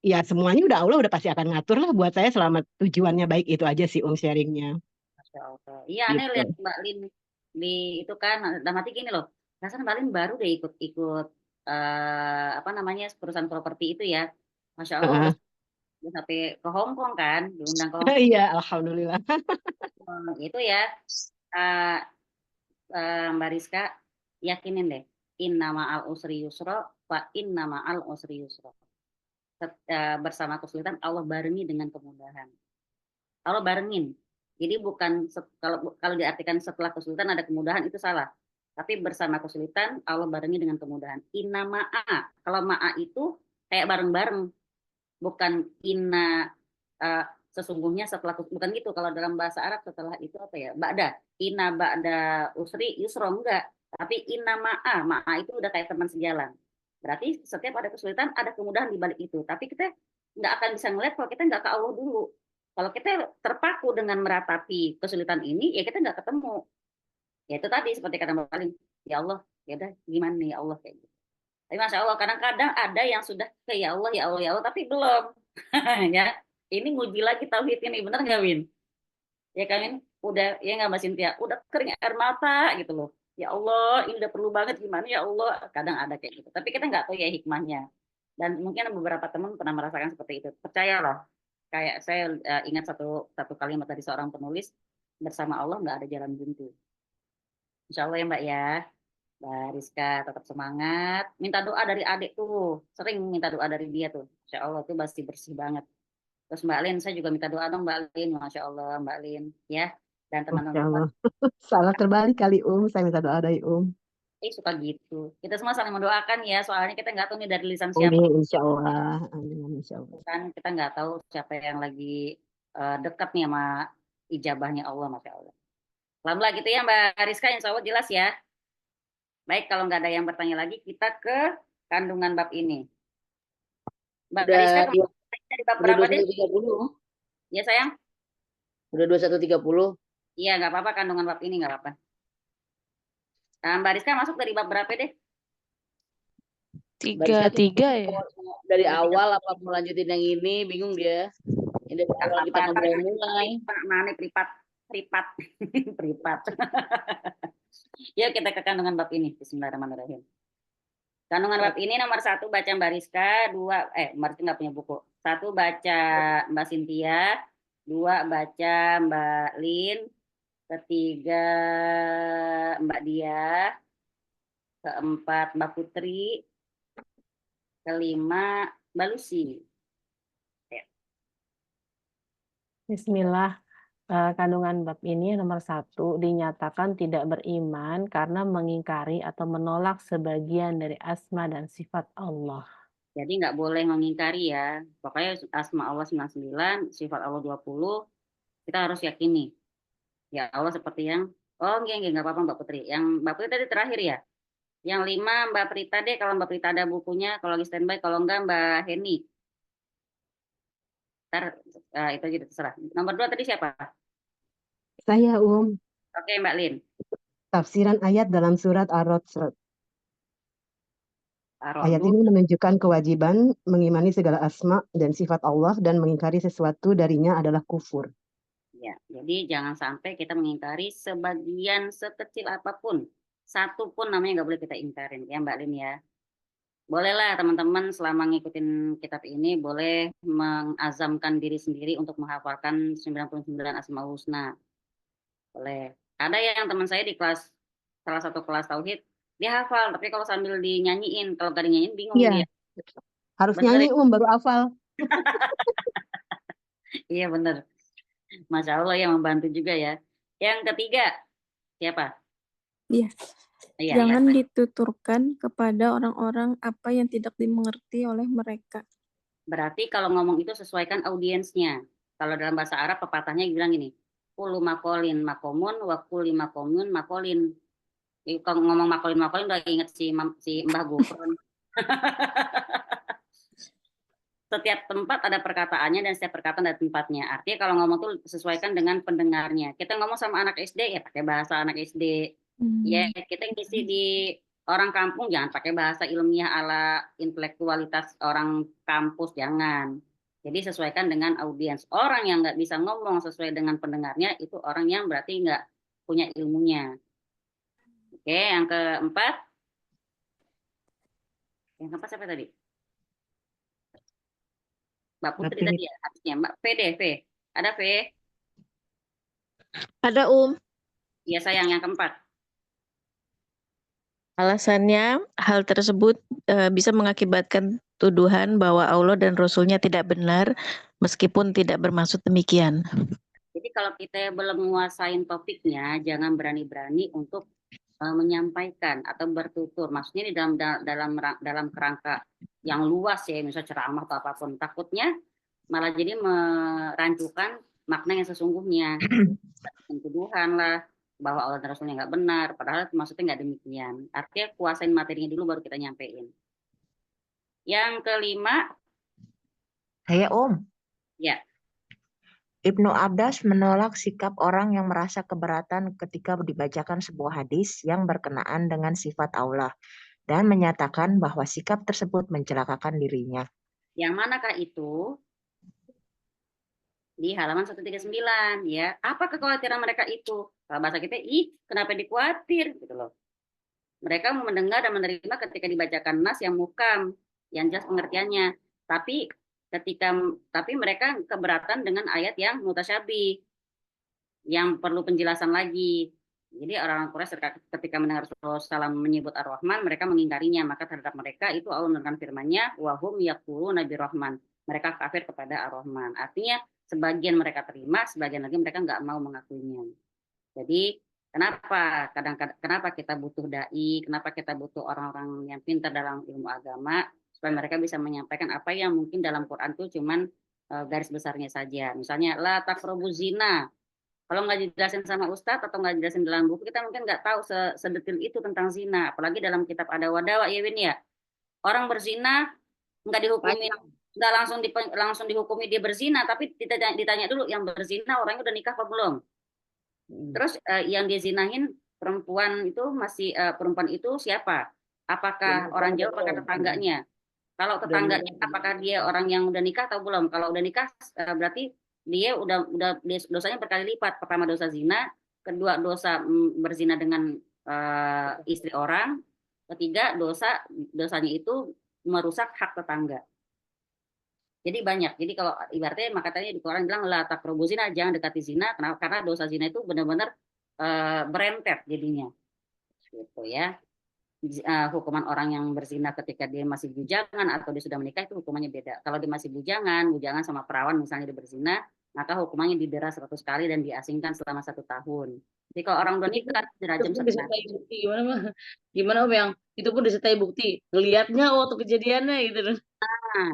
ya semuanya udah Allah udah pasti akan ngatur lah buat saya selama tujuannya baik. Itu aja sih sharingnya. Masya Allah. Iya, aneh lihat Gitu. Mbak Lin di itu kan, dalam hati gini loh, rasanya Mbak Lin baru deh ikut apa namanya perusahaan properti itu ya, Masya Allah udah sampai ke Hong Kong kan, diundang ke Hong Kong. Iya, alhamdulillah. Itu ya, uh, Mbak Rizka, yakinin deh, inna ma'al usri yusra, wa inna ma'al usri yusra. Bersama kesulitan Allah barengi dengan kemudahan. Allah barengin. Jadi bukan kalau diartikan setelah kesulitan ada kemudahan, itu salah. Tapi bersama kesulitan Allah barengi dengan kemudahan. Inna ma'a. Kalau ma'a itu kayak bareng-bareng, bukan inna sesungguhnya setelah, bukan gitu kalau dalam bahasa Arab, setelah itu apa ya, ba'da, inna ba'da usri yusra, enggak, tapi inna ma'a itu udah kayak teman sejalan. Berarti setiap ada kesulitan ada kemudahan di balik itu, tapi kita nggak akan bisa ngeliat kalau kita nggak ke Allah dulu. Kalau kita terpaku dengan meratapi kesulitan ini, ya kita nggak ketemu. Ya itu tadi seperti kata Mbak Paling, ya Allah, ya udah gimana nih ya Allah kayak gitu. Tapi Masya Allah, kadang-kadang ada yang sudah ke ya Allah, ya Allah, ya Allah, tapi belum. Ya, ini nguji lagi tauhid ini, bener nggak Win? Ya kan Win? Udah, ya nggak Mbak Cynthia? Udah kering air mata gitu loh. Ya Allah, ini udah perlu banget gimana ya Allah. Kadang ada kayak gitu. Tapi kita nggak tahu ya hikmahnya. Dan mungkin beberapa teman pernah merasakan seperti itu. Percayalah, kayak saya ingat satu kalimat dari seorang penulis, bersama Allah nggak ada jalan buntu. Insya Allah ya Mbak ya. Mbak Rizka tetap semangat. Minta doa dari adik tuh. Sering minta doa dari dia tuh. Insya Allah tuh pasti bersih banget. Terus Mbak Lin, saya juga minta doa dong Mbak Lin. Masya Allah Mbak Lin. Ya. Dan Masya teman-teman Allah. Salah terbalik kali saya minta doa dari suka gitu. Kita semua saling mendoakan ya. Soalnya kita nggak tahu nih dari lisan siapa. Amin, insya Allah. Amin, insya Allah. Kan kita nggak tahu siapa yang lagi dekat nih sama ijabahnya Allah. Masya Allah. Alhamdulillah gitu ya Mbak Rizka. Insya Allah jelas ya. Baik, kalau nggak ada yang bertanya lagi, kita ke kandungan bab ini. Mbak Udah Rizka, dua- dari bab udah berapa deh? 21.30. Ya sayang? Udah 21.30. Iya, nggak apa-apa kandungan bab ini, nggak apa-apa. Nah, Mbak Rizka masuk dari bab berapa deh? Mbak Rizka tuh 33 ya. dari awal apa mau lanjutin yang ini, bingung dia. Ini dari awal kita mulai. Mana pripat. Pripat. Yuk kita ke kandungan bab ini. Bismillahirrahmanirrahim. Kandungan bab ini nomor 1 baca Mbak Rizka, 2 Mbak Rizka nggak punya buku. 1 baca Mbak Cynthia, 2 baca Mbak Lin, 3 Mbak Dia, 4 Mbak Putri, 5 Mbak Lucy. Bismillah. Kandungan bab ini nomor 1 dinyatakan tidak beriman karena mengingkari atau menolak sebagian dari asma dan sifat Allah. Jadi nggak boleh mengingkari ya. Pokoknya asma Allah 99, sifat Allah 20, kita harus yakini. Ya Allah seperti yang, nggak apa-apa Mbak Putri. Yang Mbak Putri tadi terakhir ya. Yang 5 Mbak Prita deh, kalau Mbak Prita ada bukunya, kalau lagi standby, kalau enggak Mbak Heni. Ntar itu aja terserah. Nomor 2 tadi siapa? Saya, Oke Mbak Lin. Tafsiran ayat dalam surat Ar-Rod. Ayat Ar-Ra'd. ini menunjukkan kewajiban mengimani segala asma dan sifat Allah dan mengingkari sesuatu darinya adalah kufur. Ya, jadi jangan sampai kita mengingkari sebagian sekecil apapun. Satu pun namanya nggak boleh kita ingkarin ya Mbak Lin ya. Bolehlah teman-teman selama ngikutin kitab ini boleh mengazamkan diri sendiri untuk menghafalkan 99 Asmaul Husna. Boleh. Ada yang teman saya di kelas, salah satu kelas tauhid, dia hafal, tapi kalau sambil dinyanyiin, kalau nggak dinyanyiin bingung Iya. dia. Harus Bener nyanyi baru hafal. Iya benar. Masya Allah yang membantu juga ya. Yang ketiga, siapa? Iya. Iya, Jangan ya. dituturkan kepada orang-orang apa yang tidak dimengerti oleh mereka. Berarti kalau ngomong itu sesuaikan audiensnya. Kalau dalam bahasa Arab pepatahnya bilang gini, kulu makolin makomun, wa kuli makomun makolin. Kalau ngomong makolin udah inget si Mbah Gufron. Setiap tempat ada perkataannya dan setiap perkataan ada tempatnya. Artinya kalau ngomong tuh sesuaikan dengan pendengarnya. Kita ngomong sama anak SD ya pakai bahasa anak SD. Ya kita ngisi di orang kampung jangan pakai bahasa ilmiah ala intelektualitas orang kampus, jangan. Jadi sesuaikan dengan audiens. Orang yang nggak bisa ngomong sesuai dengan pendengarnya itu orang yang berarti nggak punya ilmunya. Oke, yang keempat. Yang keempat siapa tadi? Mbak Putri tadi ya, harusnya Mbak V deh, V. Ada V? Ada Iya sayang, yang keempat. Alasannya, hal tersebut bisa mengakibatkan tuduhan bahwa Allah dan Rasul-Nya tidak benar, meskipun tidak bermaksud demikian. Jadi kalau kita belum menguasain topiknya, jangan berani-berani untuk menyampaikan atau bertutur. Maksudnya di dalam kerangka yang luas ya, misalnya ceramah atau apapun. Takutnya malah jadi merancukan makna yang sesungguhnya. Tuduhan lah, bahwa Allah dan Rasulnya nggak benar, padahal maksudnya nggak demikian. Artinya kuasain materinya dulu baru kita nyampein. Yang kelima, Saya Om. ya, Ibnu Abbas menolak sikap orang yang merasa keberatan ketika dibacakan sebuah hadis yang berkenaan dengan sifat Allah dan menyatakan bahwa sikap tersebut mencelakakan dirinya. yang manakah itu? Di halaman 139 ya. Apa kekhawatiran mereka itu? Kalau bahasa kita, kenapa dikhawatir gitu loh. Mereka mendengar dan menerima ketika dibacakan nas yang muhkam, yang jelas pengertiannya. Tapi mereka keberatan dengan ayat yang mutasyabih, yang perlu penjelasan lagi. Jadi orang-orang Quraisy ketika mendengar Rasulullah SAW menyebut Ar-Rahman, mereka mengingkarinya. Maka terhadap mereka itu Allah menurunkan firman-Nya, wahum yaquluna birrahman. Mereka kafir kepada Ar-Rahman. Artinya sebagian mereka terima, sebagian lagi mereka nggak mau mengakuinya. Jadi kenapa kita butuh dai, kenapa kita butuh orang-orang yang pintar dalam ilmu agama, supaya mereka bisa menyampaikan apa yang mungkin dalam Quran itu cuman garis besarnya saja. Misalnya la taqrabu zina. Kalau nggak dijelasin sama ustadz atau nggak dijelasin dalam buku, kita mungkin nggak tahu sedetil itu tentang zina. Apalagi dalam kitab ada wadawa ya Win ya. Orang berzina nggak dihukumin, nggak langsung dihukumi dia berzina, tapi ditanya dulu yang berzina orangnya udah nikah apa belum. Terus yang dizinahin perempuan itu siapa? Apakah orang jauh apakah tetangganya? Kalau tetangganya apakah dia orang yang udah nikah atau belum? Kalau udah nikah berarti dia dosanya berkali lipat. Pertama dosa zina, kedua dosa berzina dengan istri orang, ketiga dosanya itu merusak hak tetangga. Jadi banyak. Jadi kalau ibaratnya makanya di Quran bilang la taqrabu zina, jangan dekati zina karena dosa zina itu benar-benar berentet jadinya. Gitu ya. Hukuman orang yang berzina ketika dia masih bujangan atau dia sudah menikah itu hukumannya beda. Kalau dia masih bujangan sama perawan misalnya dia berzina, maka hukumannya didera 100 kali dan diasingkan selama 1 tahun. Jadi kalau orang udah nikah dirajam 1 tahun. Gimana Om yang itu pun disertai bukti, ngelihatnya waktu kejadiannya gitu. Nah,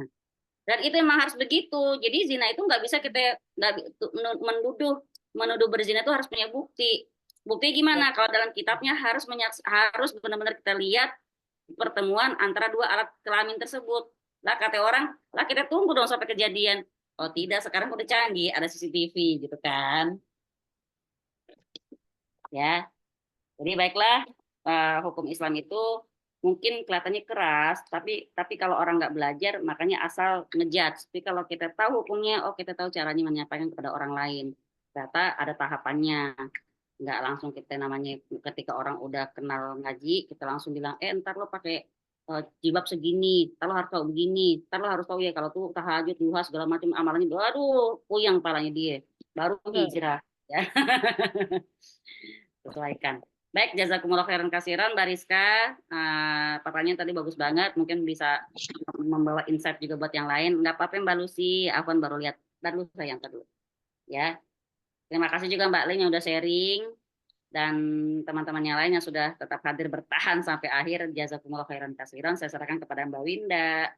dan itu memang harus begitu. Jadi zina itu nggak bisa kita menuduh berzina itu harus punya bukti. Buktinya gimana? Kalau dalam kitabnya harus benar-benar kita lihat pertemuan antara 2 alat kelamin tersebut. Lah kata orang, lah kita tunggu dong sampai kejadian. Oh tidak, sekarang udah canggih, ada CCTV gitu kan. Ya. Jadi baiklah, hukum Islam itu mungkin kelihatannya keras, tapi kalau orang nggak belajar, makanya asal ngejudge. Tapi kalau kita tahu hukumnya, kita tahu caranya menyampaikan kepada orang lain. Ternyata ada tahapannya. Nggak langsung kita namanya ketika orang udah kenal ngaji, kita langsung bilang, ntar lo pakai jilbab segini, ntar lo harus tahu begini, ntar lo harus tahu ya kalau tuh tahajud, duha, segala macam amalannya, aduh, puyeng palanya dia. Baru hijrah. Ya. Sesuaikan. Baik, jazakumullah khairan kasiran, Mbak Rizka. Pertanyaan tadi bagus banget, mungkin bisa membawa insight juga buat yang lain. Nggak apa-apa Mbak Lucy, Afwan baru lihat. Ntar dulu sayang, dulu. Ya. Terima kasih juga Mbak Lin yang udah sharing, dan teman-teman yang lain yang sudah tetap hadir bertahan sampai akhir. Jazakumullah khairan kasiran. Saya serahkan kepada Mbak Winda.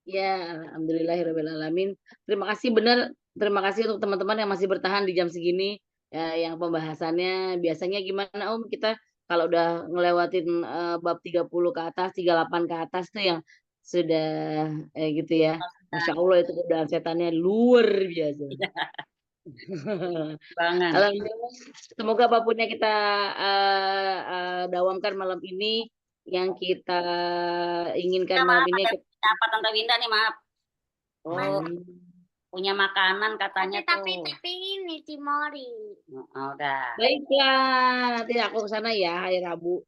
Ya, alhamdulillahirrahmanirrahim. Terima kasih benar. Terima kasih untuk teman-teman yang masih bertahan di jam segini. Ya, yang pembahasannya biasanya gimana Om, kita kalau udah ngelewatin bab 30 ke atas, 38 ke atas tuh yang sudah gitu ya. Masya Allah itu godaan setannya luar biasa. Alhamdulillah. Semoga apapun yang kita dawamkan malam ini, yang kita inginkan malam ini. Apa Tante Winda nih, maaf. Punya makanan katanya tapi ini Timori. Udah. Baiklah, nanti aku ke sana ya hari Rabu.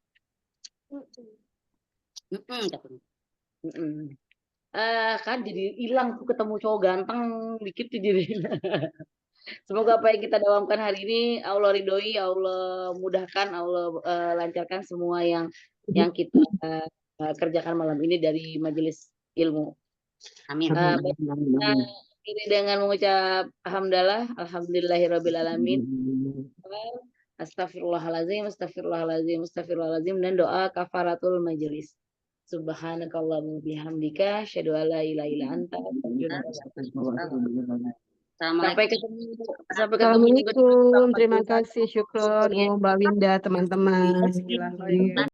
Kan jadi hilang tuh ketemu cowok ganteng dikit jadi. Semoga apa yang kita dawamkan hari ini Allah ridhoi, Allah mudahkan, Allah lancarkan semua yang kita kerjakan malam ini dari majelis ilmu. Amin. Ini dengan mengucap alhamdulillahirabbil alamin. Astagfirullahalazim, astagfirullahalazim, astagfirullahalazim, dan doa kafaratul majelis. Subhanakallahumma bihamdika asyhadu an la ilaha illa anta astaghfiruka wa atubu ilaik. Sampai ketemu minggu depan. Assalamualaikum, terima kasih, syukron, Mbak Winda, teman-teman.